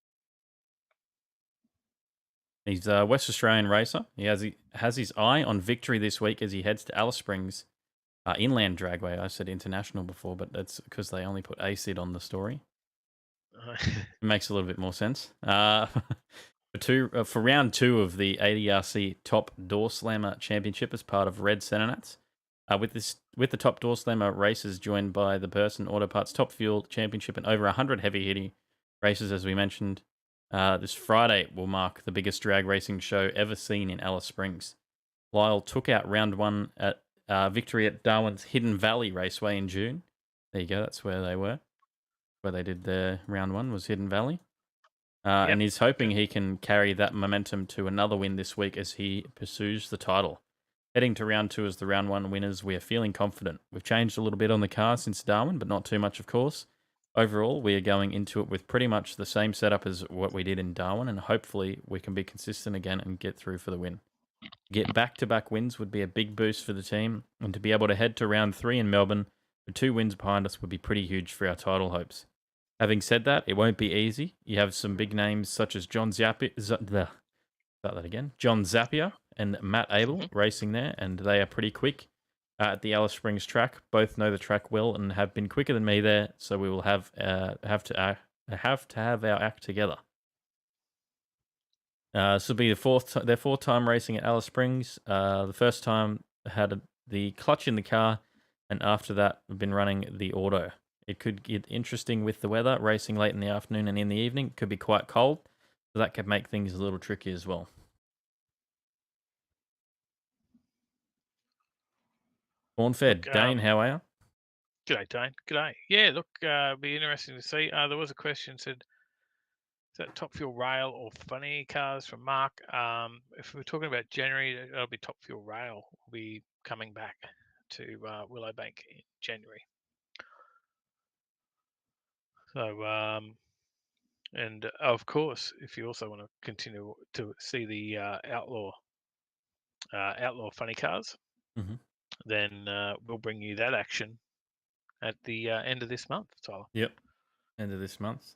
He's a West Australian racer. He has his eye on victory this week as he heads to Alice Springs Inland Dragway. I said international before, but that's because they only put ACID on the story. It makes a little bit more sense. For round 2 of the ADRC Top Door Slammer Championship as part of Red Centre Nats. With the Top Door Slammer races joined by the Person Auto Parts Top Fuel Championship and over 100 heavy-hitting races, as we mentioned. This Friday will mark the biggest drag racing show ever seen in Alice Springs. Lyle took out round 1 at victory at Darwin's Hidden Valley Raceway in June. There you go, that's where they were. Where they did their round 1 was Hidden Valley. And he's hoping he can carry that momentum to another win this week as he pursues the title. Heading to round 2 as the round 1 winners, we are feeling confident. We've changed a little bit on the car since Darwin, but not too much, of course. Overall, we are going into it with pretty much the same setup as what we did in Darwin, and hopefully we can be consistent again and get through for the win. Get back-to-back wins would be a big boost for the team, and to be able to head to round 3 in Melbourne with 2 wins behind us would be pretty huge for our title hopes. Having said that, it won't be easy. You have some big names such as John Zapier and Matt Abel racing there, and they are pretty quick at the Alice Springs track. Both know the track well and have been quicker than me there, so we will have to have our act together. This will be their fourth time racing at Alice Springs. The first time had the clutch in the car, and after that, we've been running the auto. It could get interesting with the weather, racing late in the afternoon and in the evening. It could be quite cold, so that could make things a little tricky as well. Cornfed, Dane, how are you? G'day, Dane. G'day. Yeah, look, it'll be interesting to see. There was a question said, is that Top Fuel Rail or funny cars from Mark? If we're talking about January, it'll be Top Fuel Rail. Will be coming back to Willowbank in January. So, and of course, if you also want to continue to see the outlaw funny cars, then we'll bring you that action at the end of this month, Tyler. Yep, end of this month,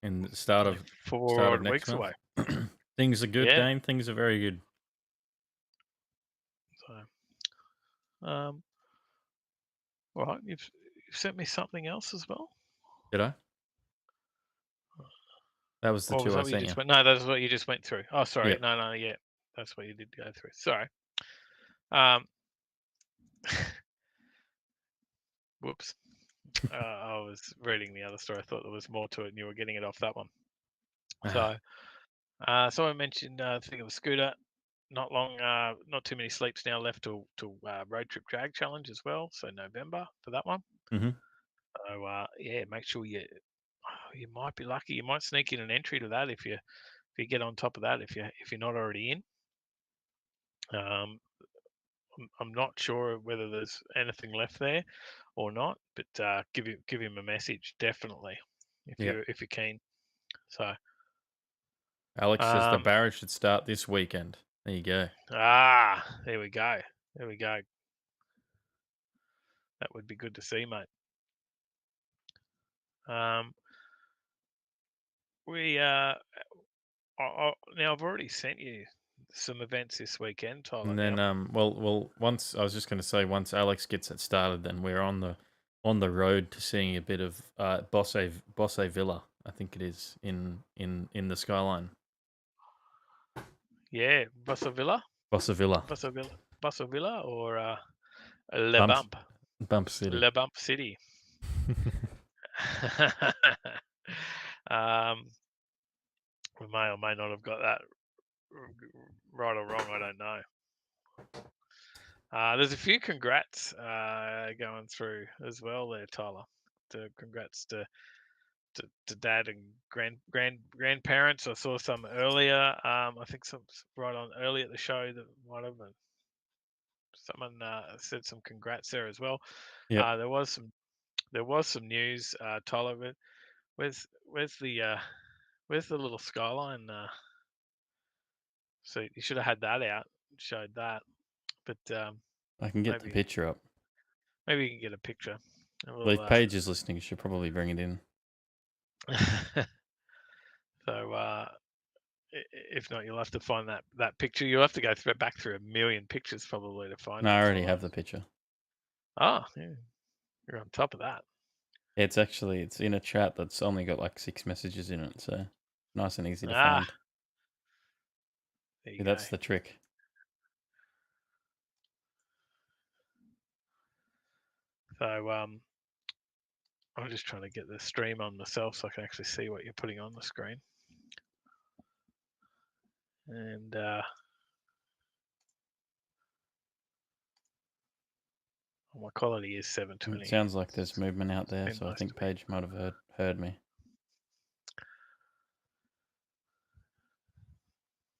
and the start of 4 next weeks month. away. Things are good, Dane. Things are very good. So, all right, you've sent me something else as well. Did I? That was the two I sent you. No, that's what you just went through. Oh, sorry. Yep. No, yeah, that's what you did go through. Sorry. Whoops. I was reading the other story. I thought there was more to it, and you were getting it off that one. So, someone mentioned, I think it was Scooter. Not long, not too many sleeps now left to Road Trip Drag Challenge as well. So November for that one. So yeah, make sure you might be lucky. You might sneak in an entry to that if you you get on top of that, if you're not already in. I'm not sure whether there's anything left there or not, but give him a message definitely if you're keen. So Alex says the barra should start this weekend. There you go. There we go. There we go. That would be good to see, mate. Now I've already sent you some events this weekend, Tyler. And then, once I was just going to say, once Alex gets it started, then we're on the road to seeing a bit of Bosse Villa. I think it is in the skyline. Yeah, Bosse Villa. Bosse Villa. Bosse Villa, or Le Bump. Bump City. Le Bump City. We may or may not have got that right or wrong. I don't know. There's a few congrats going through as well there, Tyler. Congrats to dad and grandparents. I saw some earlier. I think some right on early at the show that might have been. Someone said some congrats there as well. Yeah. There was some news, Tyler. Where's the little skyline? So you should have had that out, showed that. But I can get the picture up. Maybe you can get a picture. If Paige is listening, you should probably bring it in. So if not, you'll have to find that picture. You'll have to go back through a million pictures probably to find it. No, I already have the picture. Oh, yeah. You're on top of that. It's in a chat that's only got like 6 messages in it, so nice and easy to find. There you go. That's the trick. So I'm just trying to get the stream on myself so I can actually see what you're putting on the screen. And my quality is 720. It sounds like there's movement out there, so I think Paige might have heard me.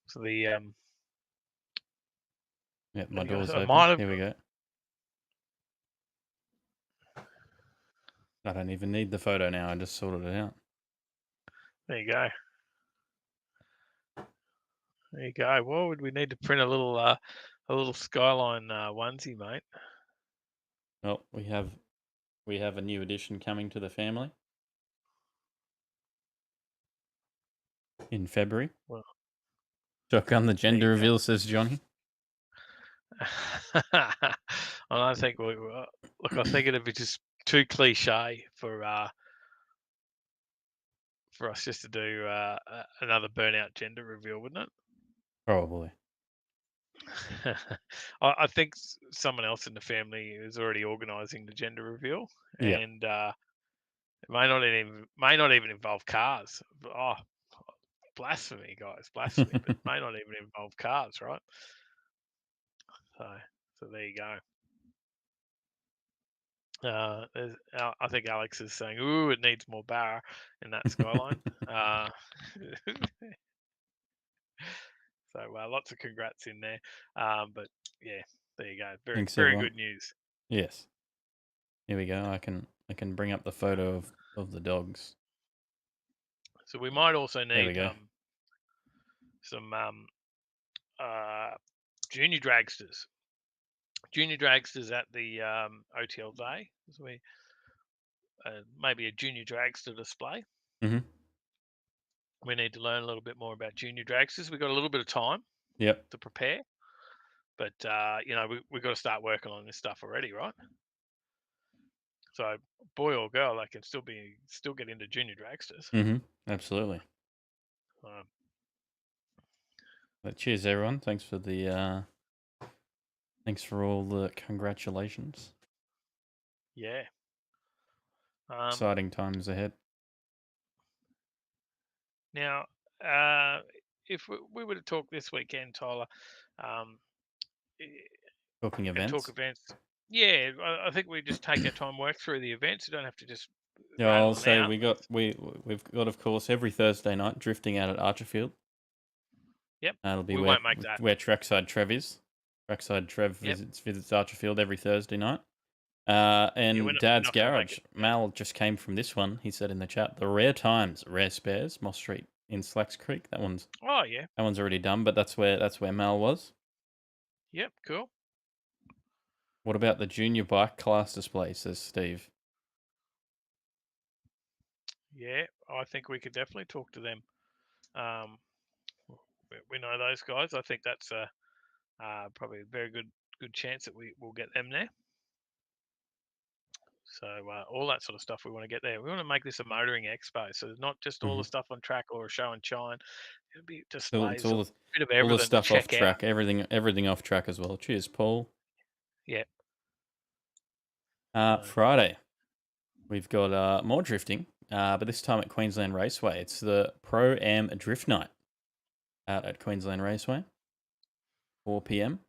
So the yeah, my door's open. Here we go. I don't even need the photo now. I just sorted it out. There you go. There you go. Well, would we need to print a little skyline onesie, mate? Well, we have a new addition coming to the family in February. Well, shotgun the gender reveal, says Johnny. I think look, I think it'd be just too cliche for us just to do another burnout gender reveal, wouldn't it? Probably. I think someone else in the family is already organising the gender reveal, and it may not even involve cars. Oh, blasphemy, guys, blasphemy! But it may not even involve cars, right? So there you go. I think Alex is saying, "Ooh, it needs more bar in that skyline." So lots of congrats in there. But yeah, there you go. Very good news. Yes. Here we go. I can bring up the photo of the dogs. So we might also need some junior dragsters. Junior dragsters at the OTL day. So we maybe a junior dragster display. Mm-hmm. We need to learn a little bit more about junior dragsters. We've got a little bit of time. Yep. To prepare, but we've got to start working on this stuff already, right? So boy or girl, they can still get into junior dragsters. Mm-hmm. Absolutely. Cheers, everyone. Thanks for all the congratulations. Yeah. Exciting times ahead. Now, if we were to talk this weekend, Tyler, talking events. Talk events. Yeah, I think we just take our time, work through the events. You don't have to just. Yeah, I'll say we've got, of course, every Thursday night drifting out at Archerfield. Yep. That'll be We where won't make that. Trackside Trev is. Trackside Trev Yep. visits Archerfield every Thursday night. Yeah, And we're Dad's not going to make Garage. it. Mal just came from this one. He said in the chat, the rare times, rare spares, Moss Street in Slacks Creek. That one's Oh yeah. already done, but that's where Mal was. Yep. Cool. What about the junior bike class display? Says Steve. Yeah, I think we could definitely talk to them. We know those guys. I think that's probably a very good chance that we will get them there. So all that sort of stuff we want to get there. We want to make this a motoring expo, so not just all the stuff on track or a show and shine. It'll be displays, It's all a bit of all everything the stuff to off check out. track, everything off track as well. Cheers, Paul. Yeah. Friday, we've got more drifting, but this time at Queensland Raceway. It's the Pro-Am Drift Night out at Queensland Raceway, 4 p.m.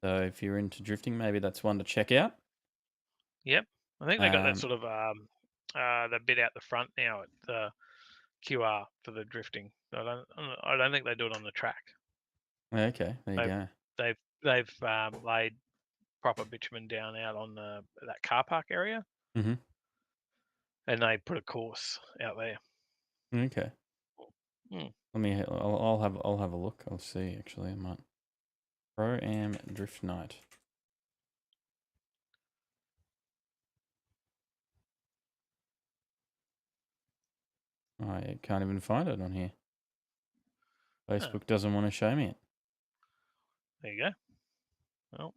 So if you're into drifting, maybe that's one to check out. Yep. I think they got that sort of the bit out the front now at the QR for the drifting. I don't think they do it on the track. Okay, there you go. They've laid proper bitumen down out on that car park area, and they put a course out there. Okay. I'll have a look. I'll see. Actually, I might. Pro-Am Drift Night. I can't even find it on here. Facebook doesn't want to show me it. There you go. Well,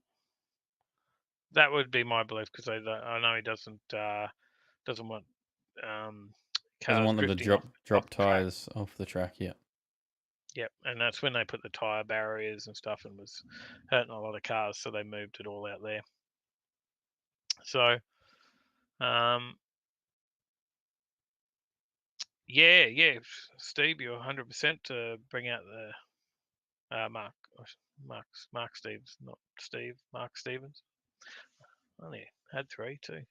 that would be my belief because I know he doesn't want cars Doesn't want them to drop tires off the track yet. Yep, and that's when they put the tire barriers and stuff, and was hurting a lot of cars, so they moved it all out there. So, yeah, Steve, you're 100% to bring out the Mark Stevens, not Steve, Mark Stevens. Only had 3 too.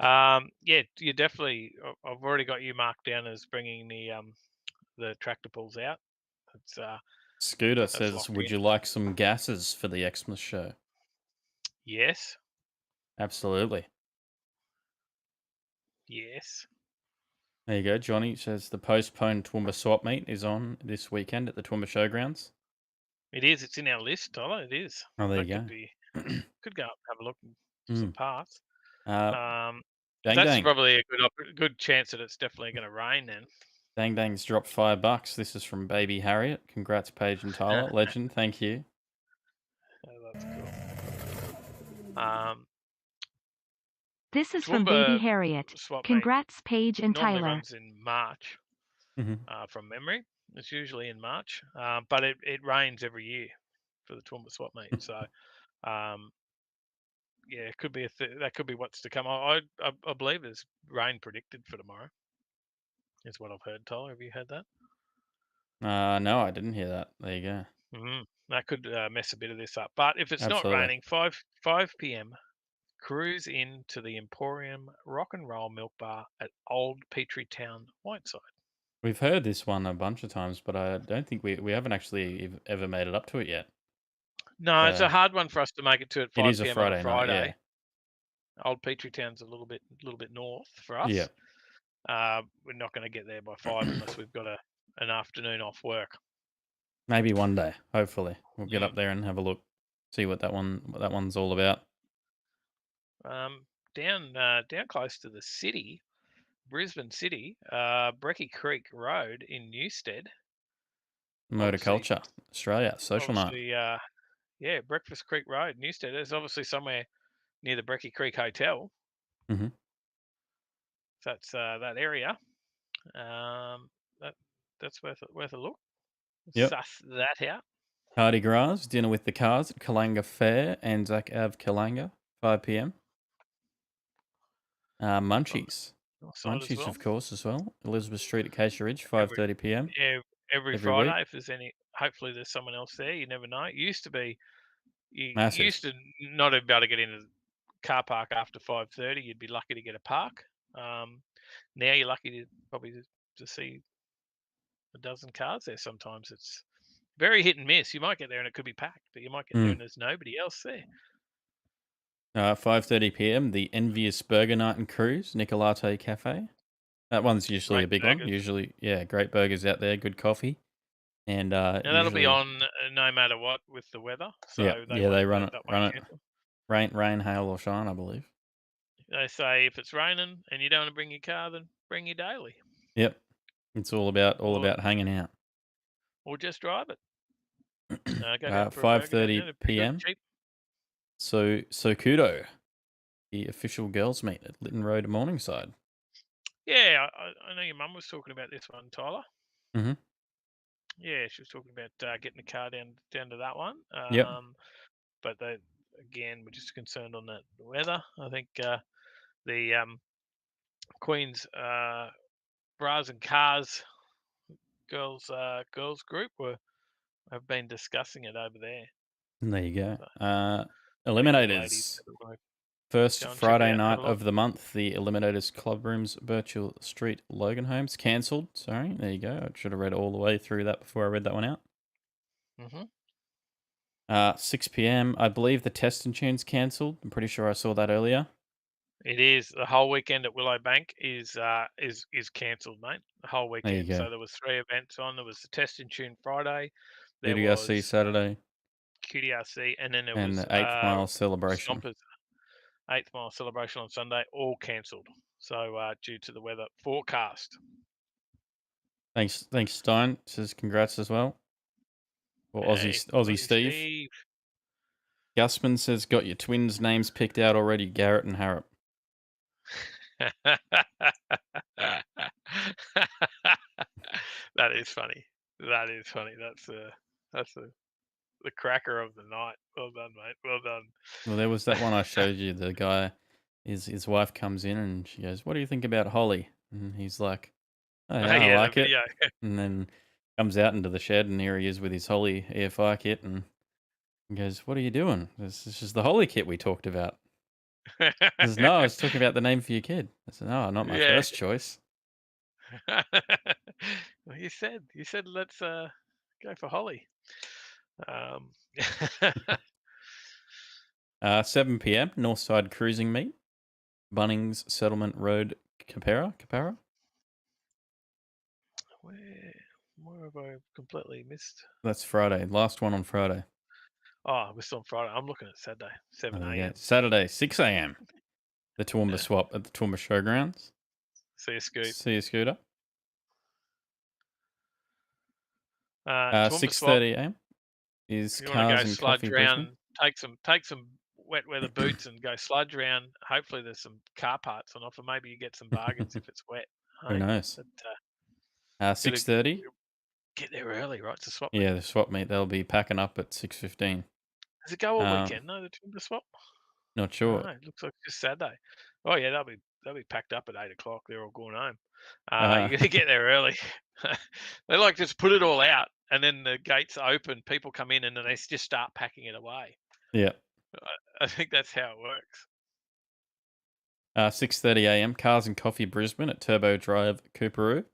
Yeah, you definitely. I've already got you marked down as bringing the tractor pulls out. It's Scooter says, "Would you like some gases for the Xmas show?" Yes. Absolutely. Yes. There you go. Johnny says the postponed Toowoomba swap meet is on this weekend at the Toowoomba Showgrounds. It is. It's in our list, Tyler. It is. Oh, there that you go. Could go up and have a look at some parts. Dang that's Dang. probably a good chance that it's definitely going to rain then. Dang Dang's dropped $5. This is from Baby Harriet. Congrats, Paige and Tyler. Legend. Thank you. Oh, that's cool. This is from Baby Harriet. Congrats, Paige and normally Tyler. Runs in March. From memory, it's usually in March, but it rains every year for the Toowoomba swap meet. So, yeah, it could be that could be what's to come. I believe there's rain predicted for tomorrow. Is what I've heard. Tyler, have you heard that? No, I didn't hear that. There you go. That could mess a bit of this up. But if it's Absolutely. not raining, 5 p.m. cruise into the Emporium Rock and Roll Milk Bar at Old Petrie Town, Whiteside. We've heard this one a bunch of times, but I don't think we haven't actually ever made it up to it yet. No, it's a hard one for us to make it to at 5 It is p.m. a Friday on a Friday. night, yeah. Old Petrie Town's a little bit north for us. Yeah. We're not going to get there by 5 unless we've got an afternoon off work. Maybe one day, hopefully, we'll get up there and have a look, see what that one's all about. Down close to the city, Brisbane City, Brecky Creek Road in Newstead. Motorculture, Australia, social night. Yeah, Breakfast Creek Road, Newstead. There's obviously somewhere near the Brecky Creek Hotel. That's that area. That's worth a look. Yep. Suss that out. Hardy Gras, dinner with the cars at Kalanga Fair, Anzac Ave, Kalanga, 5 p.m. Munchies. Munchies, well. of course, as well. Elizabeth Street at Acacia Ridge, 5:30 p.m. Every Friday, week. If there's hopefully there's someone else there. You never know. It used to be, you used to not be able to get into the car park after 5:30. You'd be lucky to get a park. Now you're lucky to probably to see a dozen cars there. Sometimes it's very hit and miss. You might get there and it could be packed, but you might get there and there's nobody else there. 5:30 p.m. The Envious Burger Night and Cruise, Nicolate Cafe. That one's usually a big one. Usually, yeah, great burgers out there, good coffee, and Now that'll be on no matter what with the weather. So they run it, rain, hail, or shine, I believe. They say if it's raining and you don't want to bring your car, then bring your daily. Yep, it's all about hanging out. Or just drive it. 5:30 p.m. So Kudo, the official girls' meet at Lytton Road, Morningside. Yeah, I know your mum was talking about this one, Tyler. Mm-hmm. Yeah, she was talking about getting the car down to that one. Yep. But again, we're just concerned on the weather. I think the Queen's Bras and Cars girls group have been discussing it over there. There you go. So, Eliminators. First Friday night of the month, the Eliminators Club Rooms Birchall Street Logan Homes cancelled. Sorry, there you go. I should have read all the way through that before I read that one out. 6 p.m. I believe the Test and Tune's cancelled. I'm pretty sure I saw that earlier. It is. The whole weekend at Willow Bank is cancelled, mate. The whole weekend. There you go. So there was 3 events on. There was the Test and Tune Friday. There was Saturday. QDRC, and then there was the 8th Mile Celebration. Stompers, 8th Mile Celebration on Sunday, all cancelled. So due to the weather forecast. Thanks, Stein. Says congrats as well. Or Aussie Steve. Gusman says got your twins' names picked out already, Garrett and Harrop. That is funny. That's the cracker of the night. Well done, mate. Well done. Well, there was that one I showed you. The guy, his wife comes in and she goes, "What do you think about Holly?" And he's like, "Oh, yeah, I like it." And then comes out into the shed and here he is with his Holly EFI kit and he goes, "What are you doing?" This is the Holly kit we talked about. He says, "No, I was talking about the name for your kid." I said, "No, not my first choice." Well, you said let's go for Holly. 7 p.m. Northside Cruising Meet, Bunnings Settlement Road, Capera. Where have I completely missed? That's Friday. Last one on Friday. Oh, we're still on Friday. I'm looking at Saturday, 7 a.m. Saturday, 6 a.m. The Toowoomba swap at the Toowoomba Showgrounds. See you, Scoot. See you, Scooter. 6:30 a.m. is Cars and Coffee around, take some wet weather boots and go sludge around. Hopefully there's some car parts on offer. Maybe you get some bargains if it's wet. Who knows? 6:30. Get there early, right? To swap meet. Yeah, the swap meet. They'll be packing up at 6:15. Does it go all weekend? No, the swap. Not sure. No, it looks like just Saturday. Oh yeah, they'll be packed up at 8 o'clock. They're all going home. You got to get there early. They like just put it all out, and then the gates open. People come in, and then they just start packing it away. Yeah, I think that's how it works. 6:30 a.m. Cars and Coffee Brisbane at Turbo Drive, Cooperoo.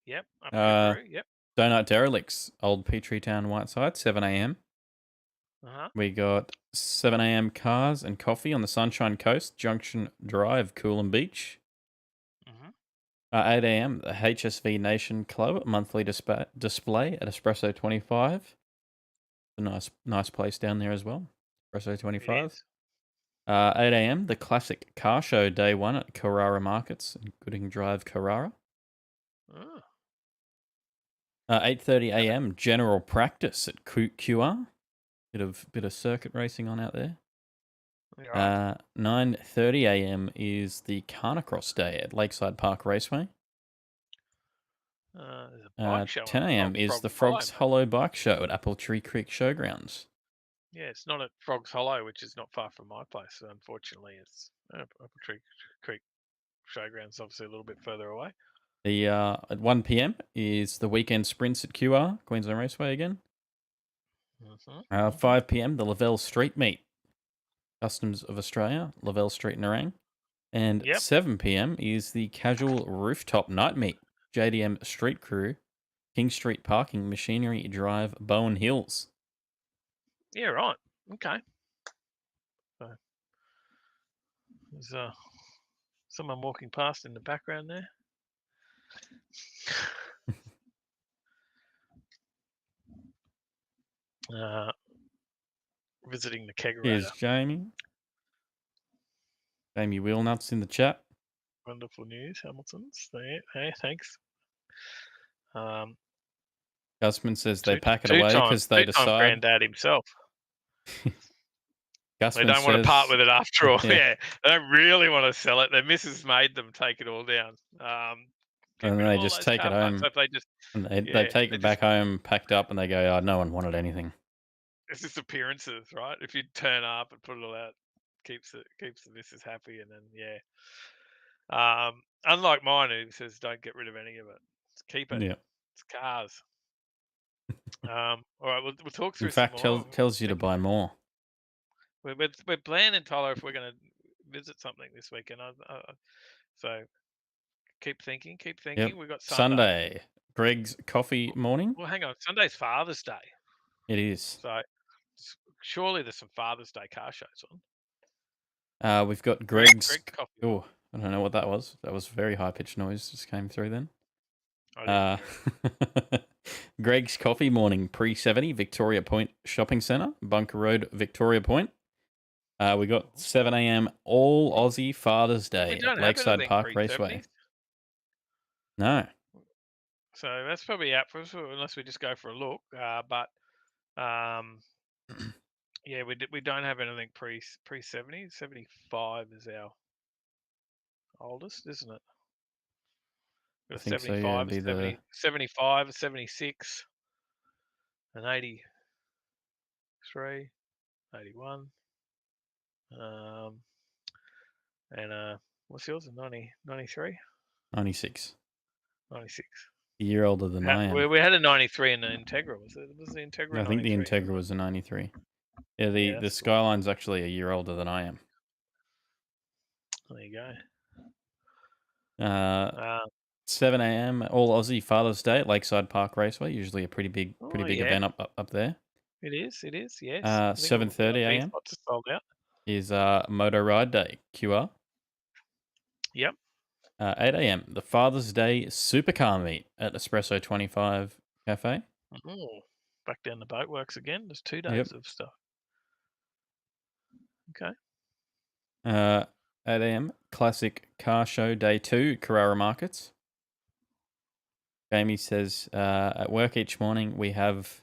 Yep. Cooperoo, yep. Donut Derelicts, Old Petrie Town, Whiteside, 7 a.m. We got 7 a.m. Cars and Coffee on the Sunshine Coast, Junction Drive, Coolum Beach. 8 a.m. the HSV Nation Club monthly display at Espresso 25. A nice place down there as well. Espresso 25. 8 a.m. the Classic Car Show Day 1 at Carrara Markets in Gooding Drive, Carrara. 8:30 a.m. General Practice at QR. Bit of circuit racing on out there. 9:30 a.m. is the Carnacross Day at Lakeside Park Raceway. 10 a.m. is the Frogs Hollow Bike Show at Apple Tree Creek Showgrounds. Yeah, it's not at Frogs Hollow, which is not far from my place. So unfortunately, it's Apple Tree Creek Showgrounds, obviously a little bit further away. At 1 p.m. is the Weekend Sprints at QR, Queensland Raceway again. 5 p.m. the Lavelle Street Meet, Customs of Australia, Lavelle Street, Nerang. And 7 p.m. is the Casual Rooftop Night Meet, JDM Street Crew, King Street Parking, Machinery Drive, Bowen Hills. Yeah, right. Okay. So, there's someone walking past in the background there. Visiting the kegerator. Here's Jamie. Jamie Wheelnuts in the chat. Wonderful news, Hamilton's. Hey, thanks. Gusman says they pack it away because they decide. Granddad himself. Gusman they don't want to part with it after all. Yeah. They don't really want to sell it. Their missus made them take it all down. And then they just take it home. So they take it back home, packed up, and they go, "Oh, no one wanted anything." It's just appearances, right? If you turn up and put it all out, keeps the missus happy, and then unlike mine, who says don't get rid of any of it, just keep it. Yeah. It's cars. All right, we'll talk through. In fact, tells you to buy more. We're planning, Tyler, if we're going to visit something this weekend. So keep thinking. Yep. We've got Sunday. Greg's coffee morning. Well, hang on. Sunday's Father's Day. It is. So surely there's some Father's Day car shows on. We've got Greg's coffee. Oh, I don't know what that was. That was very high-pitched noise just came through then. Greg's Coffee Morning, pre-70, Victoria Point Shopping Centre, Bunker Road, Victoria Point. We got 7 a.m. All Aussie Father's Day at Lakeside Park Raceway. No. So that's probably out for us unless we just go for a look. Yeah, we don't have anything pre-70. 75 is our oldest, isn't it? I think 75, so, yeah, 75, 76, and 83, 81. And what's yours? 93? 96. 96. A year older than I am. We had a 93 in the Integra. Was the Integra? I think the Integra was a 93. Yeah, the Skyline's actually a year older than I am. There you go. 7 a.m. All Aussie Father's Day at Lakeside Park Raceway. Usually a pretty big event up there. It is. Yes. 7:30 a.m. is Moto Ride Day QR. Yep. 8 a.m. the Father's Day Supercar Meet at Espresso 25 Cafe. Oh, back down the boatworks again. There's 2 days of stuff. Okay. 8 a.m. Classic Car Show Day 2 Carrara Markets. Jamie says, at work each morning we have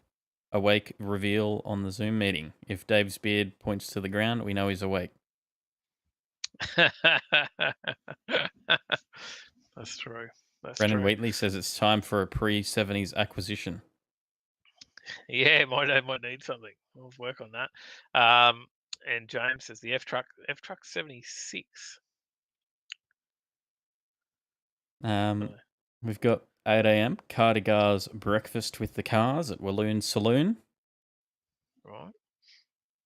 awake reveal on the Zoom meeting. If Dave's beard points to the ground, we know he's awake. That's true. Brendan Wheatley says it's time for a pre-70s acquisition. Yeah, my dad might need something. I'll work on that. And James says the F truck 76. We've got 8 a.m. Cardigar's breakfast with the cars at Walloon Saloon. Right.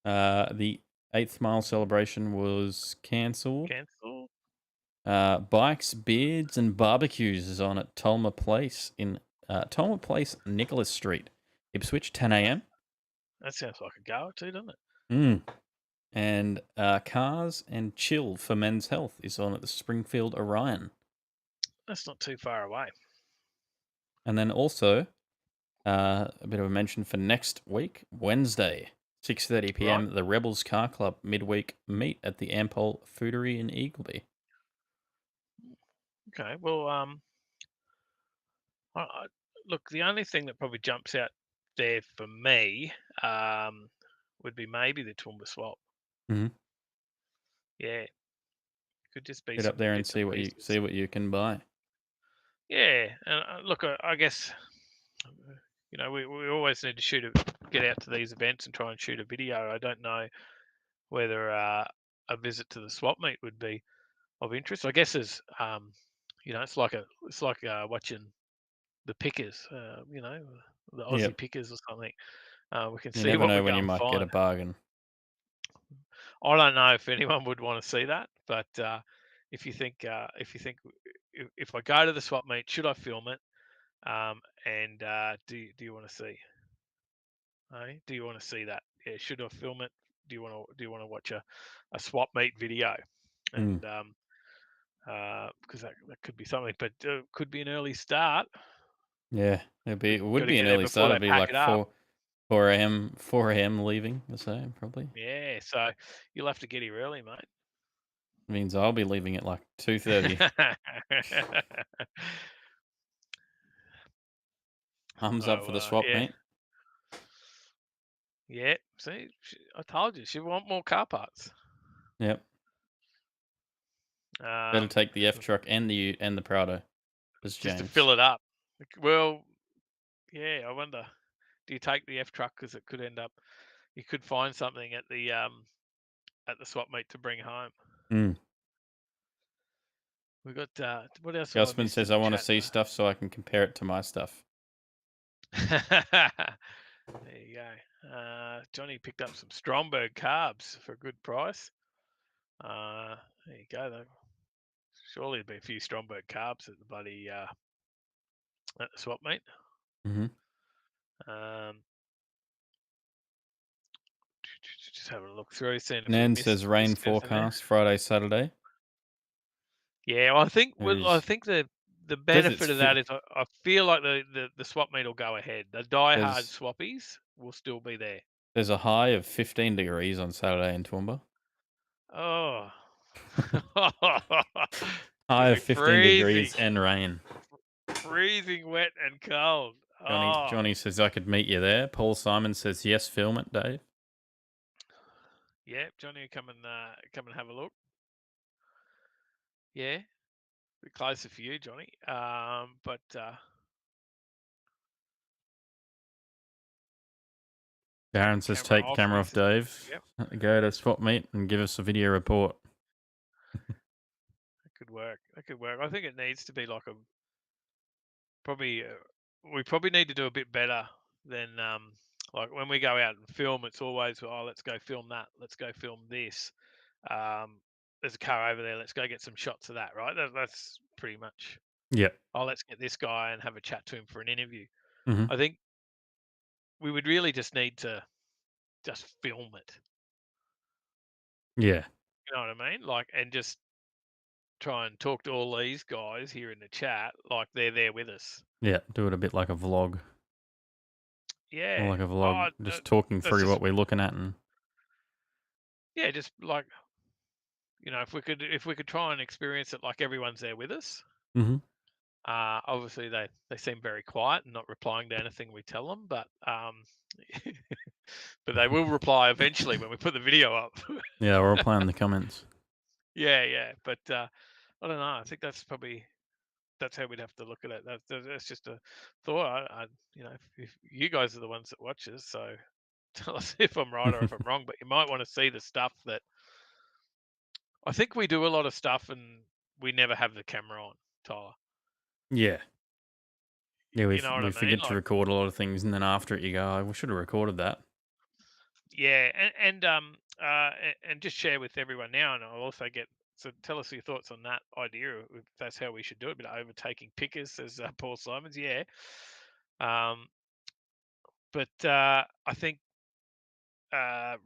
The 8th mile celebration was cancelled. Bikes, Beards and Barbecues is on at Tolmer Place in Tolmer Place, Nicholas Street, Ipswich, 10 a.m. That sounds like a go too, doesn't it? And Cars and Chill for Men's Health is on at the Springfield Orion. That's not too far away. And then also a bit of a mention for next week, Wednesday, 6:30 p.m. Right. The Rebels Car Club midweek meet at the Ampol Foodery in Eagleby. Okay, well, look, the only thing that probably jumps out there for me would be maybe the Toowoomba swap. Mm-hmm. Yeah, could just be. Get up there and see what you can buy. Yeah, and look, I guess we always need to get out to these events and try and shoot a video. I don't know whether a visit to the swap meet would be of interest. I guess as it's like watching the pickers, the Aussie pickers or something. We can see. You never know when you might get a bargain. I don't know if anyone would want to see that, but if I go to the swap meet, should I film it? And do you want to see? Hey, do you want to see that? Yeah, should I film it? Do you want to watch a swap meet video? And because that could be something, but could be an early start. Yeah, it would Got to be get an there early before start. they It'd be pack like it up. 4 a.m. leaving the same probably. Yeah, so you'll have to get here early, mate. Means I'll be leaving at like 2:30. Thumbs up for the swap yeah. meet. Yeah, see, I told you, she want more car parts. Yep. Better take the F truck and the Prado. Just to fill it up. Well, yeah, I wonder. Do you take the F truck because it could end up? You could find something at the swap meet to bring home. We got what else? Gusman says I want to see stuff so I can compare it to my stuff. There you go. Johnny picked up some Stromberg carbs for a good price. There you go. Though. Surely there'll be a few Stromberg carbs at the bloody at the swap meet. Just having a look through. Nan says rain forecast Friday, Saturday. Yeah, well, I think the benefit of that is I feel like the swap meet will go ahead. The die-hard swappies will still be there. There's a high of 15 degrees on Saturday in Toowoomba. Oh. High of 15 degrees and rain. Freezing wet and cold. Johnny says I could meet you there. Paul Simon says yes, film it, Dave. Yeah, Johnny, come and have a look. Yeah, a bit closer for you, Johnny. But Darren says take the camera off, Dave. Yep. Go to swap meet and give us a video report. That could work. I think it needs to be like a probably. We probably need to do a bit better than like when we go out and film. It's always let's go film that. Let's go film this. There's a car over there. Let's go get some shots of that. Right. That's pretty much. Yeah. Oh, let's get this guy and have a chat to him for an interview. Mm-hmm. I think we would really just need to just film it. Yeah. You know what I mean? Like, and just try and talk to all these guys here in the chat like they're there with us. Yeah, do it a bit like a vlog. Yeah. Or like a vlog, just talking through what we're looking at and. Yeah, just like, if we could try and experience it like everyone's there with us. Mm-hmm. Obviously they seem very quiet and not replying to anything we tell them, but but they will reply eventually when we put the video up. Yeah, we'll reply in the comments. Yeah, but I don't know. I think that's how we'd have to look at it. That's just a thought. If you guys are the ones that watch us, so tell us if I'm right or if I'm wrong. But you might want to see the stuff that I think we do a lot of stuff and we never have the camera on, Tyler. Yeah. Yeah, we forget to like, record a lot of things, and then after it, you go, "Oh, we should have recorded that." Yeah, and just share with everyone now, and I'll also tell us your thoughts on that idea. If that's how we should do it, a bit of overtaking pickers, says Paul Simons. Yeah, but I think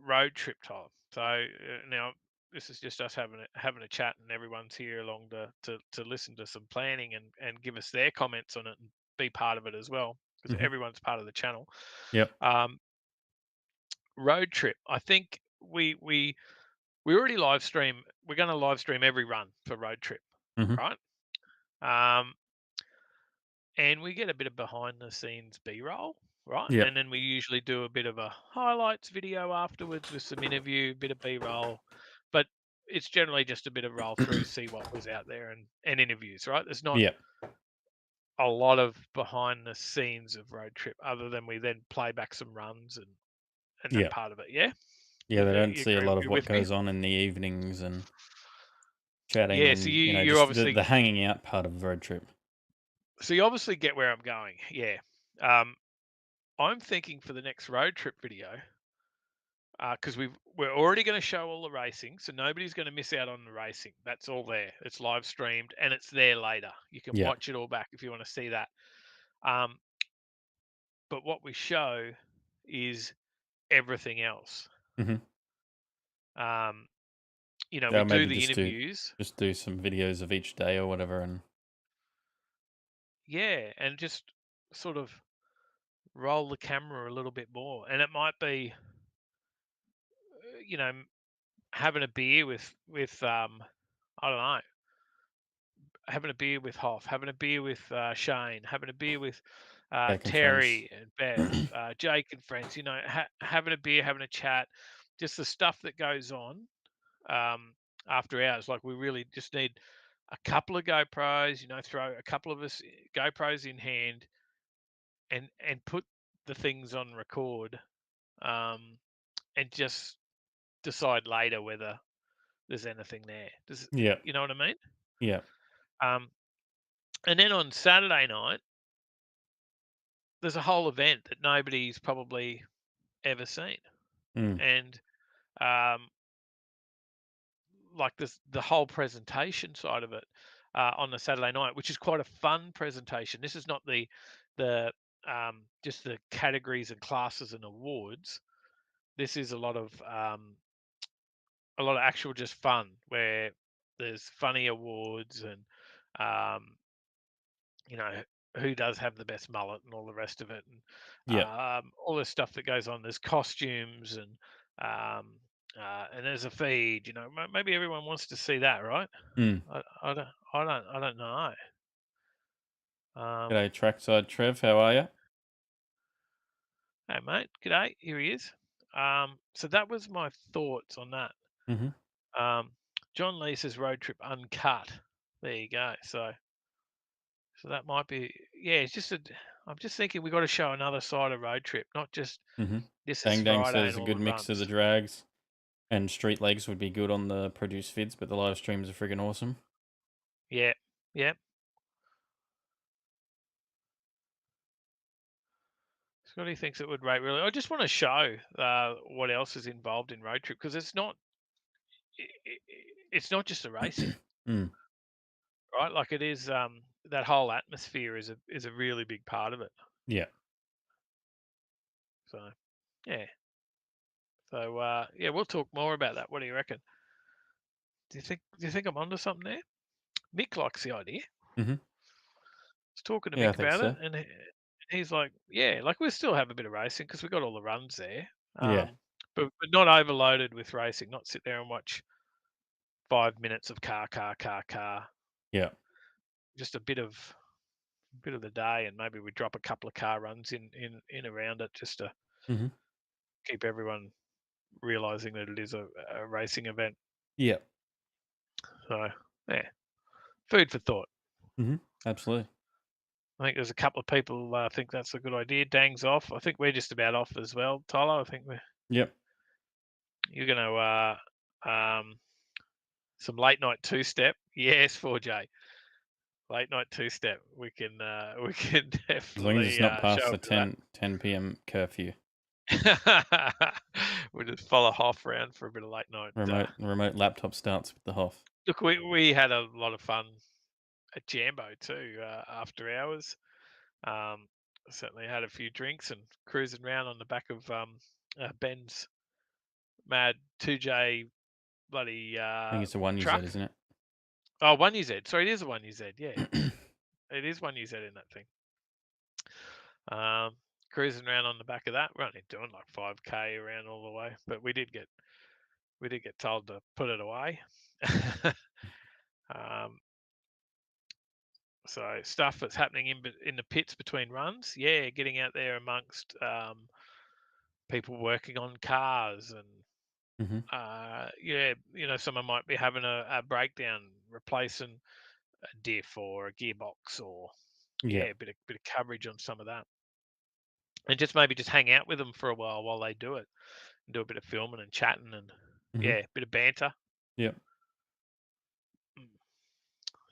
road trip time. So now this is just us having a chat, and everyone's here along to listen to some planning and give us their comments on it and be part of it as well, because everyone's part of the channel. Yep. Road trip. I think we already live stream. We're going to live stream every run for road trip, right? And we get a bit of behind the scenes B-roll, right? Yep. And then we usually do a bit of a highlights video afterwards with some interview, bit of B-roll, but it's generally just a bit of roll through, see what was out there and interviews, right? There's not a lot of behind the scenes of road trip other than we then play back some runs and that part of it. Yeah. Yeah, they don't see a lot of what goes on in the evenings and chatting. Yeah, and, so you obviously the hanging out part of the road trip. So you obviously get where I'm going. Yeah. I'm thinking for the next road trip video, because we're already going to show all the racing, so nobody's going to miss out on the racing. That's all there. It's live streamed and it's there later. You can watch it all back if you want to see that. But what we show is everything else. Mm-hmm. You know, Yeah, we do maybe the interviews. Just do some videos of each day or whatever, and yeah, and just sort of roll the camera a little bit more, and it might be, you know, having a beer with I don't know, having a beer with Hoff, having a beer with Shane, having a beer with Jake and friends. Terry and Beth, Jake and friends. You know, having a beer, having a chat, just the stuff that goes on after hours. Like we really just need a couple of GoPros. You know, throw a couple of us GoPros in hand, and put the things on record, and just decide later whether there's anything there. Does Yeah. you know what I mean? Yeah. And then on Saturday night, there's a whole event that nobody's probably ever seen, Mm. and like this, the whole presentation side of it on the Saturday night, which is quite a fun presentation. This is not the just the categories and classes and awards. This is a lot of actual just fun, where there's funny awards and you know, who does have the best mullet and all the rest of it, and Yeah. all the stuff that goes on. There's costumes and there's a feed. You know, maybe everyone wants to see that, right? Mm. I don't know. G'day, Trackside Trev. How are you? Hey mate, g'day. Here he is. So that was my thoughts on that. Mm-hmm. John Lee says road trip uncut. There you go. So that might be, yeah. It's just I'm just thinking we got to show another side of road trip, not just Mm-hmm. this is Dang Dang Friday and says a all good the mix of the runs. drags and street legs would be good on the produced vids, but the live streams are friggin' awesome. Yeah, yeah. Scotty thinks it would rate really. I just want to show what else is involved in road trip, because it's not just the racing, Mm. right? Like it is that whole atmosphere is a really big part of it. Yeah. So yeah. So yeah, we'll talk more about that. What do you reckon? Do you think I'm onto something there? Mick likes the idea. Mm-hmm. I was talking to Yeah, I Mick think about so. it, and he's like, yeah, like we'll still have a bit of racing because we've got all the runs there. Yeah. But not overloaded with racing. Not sit there and watch 5 minutes of car. Yeah. Just a bit of the day, and maybe we drop a couple of car runs in around it, just to Mm-hmm. keep everyone realizing that it is a racing event. Yeah. So yeah, food for thought. Mm-hmm. Absolutely. I think there's a couple of people think that's a good idea. Dang's off. I think we're just about off as well, Tyler. I think Yep. you're going to some late night two step. Yes, 4J. Late night two step. We can definitely As long as it's not past show the 10 p.m. curfew. We'll just follow Hoff around for a bit of late night. Remote laptop starts with the Hoff. Look, we had a lot of fun at Jambo too after hours. Certainly had a few drinks and cruising around on the back of Ben's mad 2J bloody I think it's a 1UZ, truck. isn't it? Oh, 1UZ. Sorry, it is a 1UZ. Yeah, it is 1UZ in that thing. Cruising around on the back of that. We're only doing like 5K around all the way, but we did get told to put it away. So stuff that's happening in the pits between runs, yeah, getting out there amongst people working on cars, and Mm-hmm. yeah, you know, someone might be having a breakdown, replacing a diff or a gearbox, or yeah, a bit of coverage on some of that, and just maybe just hang out with them for a while they do it, and do a bit of filming and chatting, and yeah, a bit of banter. Yep.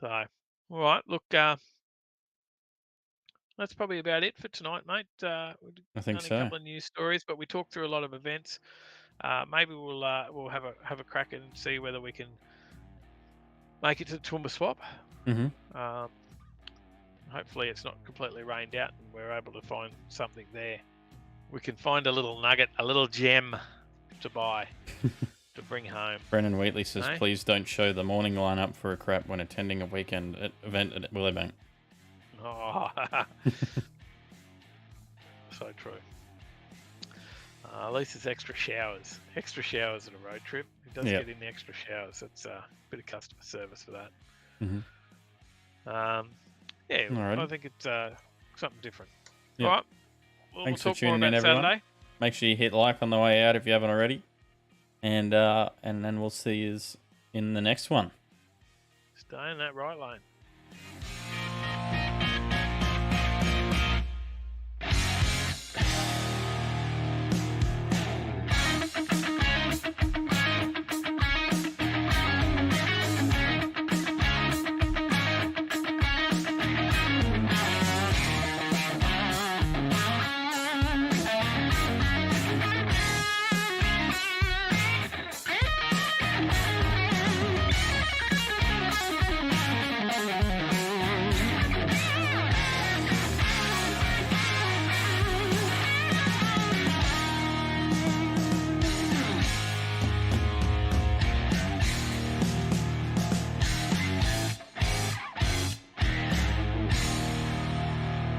So, all right, look, that's probably about it for tonight, mate. I think only so. a couple of news stories, but we talked through a lot of events. Maybe we'll have a crack and see whether we can make it to the Toowoomba Swap. Mm-hmm. hopefully it's not completely rained out and we're able to find something there. We can find a little nugget, a little gem to buy, to bring home. Brennan Wheatley says, please don't show the morning lineup for a crap when attending a weekend event at Willowbank. Oh, so true. At least it's extra showers. Extra showers at a road trip. It does get in the extra showers. It's a bit of customer service for that. Alrighty. I think it's something different. Yep. All right. Thanks we'll for talk more tuning about in, everyone. Saturday. Make sure you hit like on the way out if you haven't already. And then we'll see you in the next one. Stay in that right lane.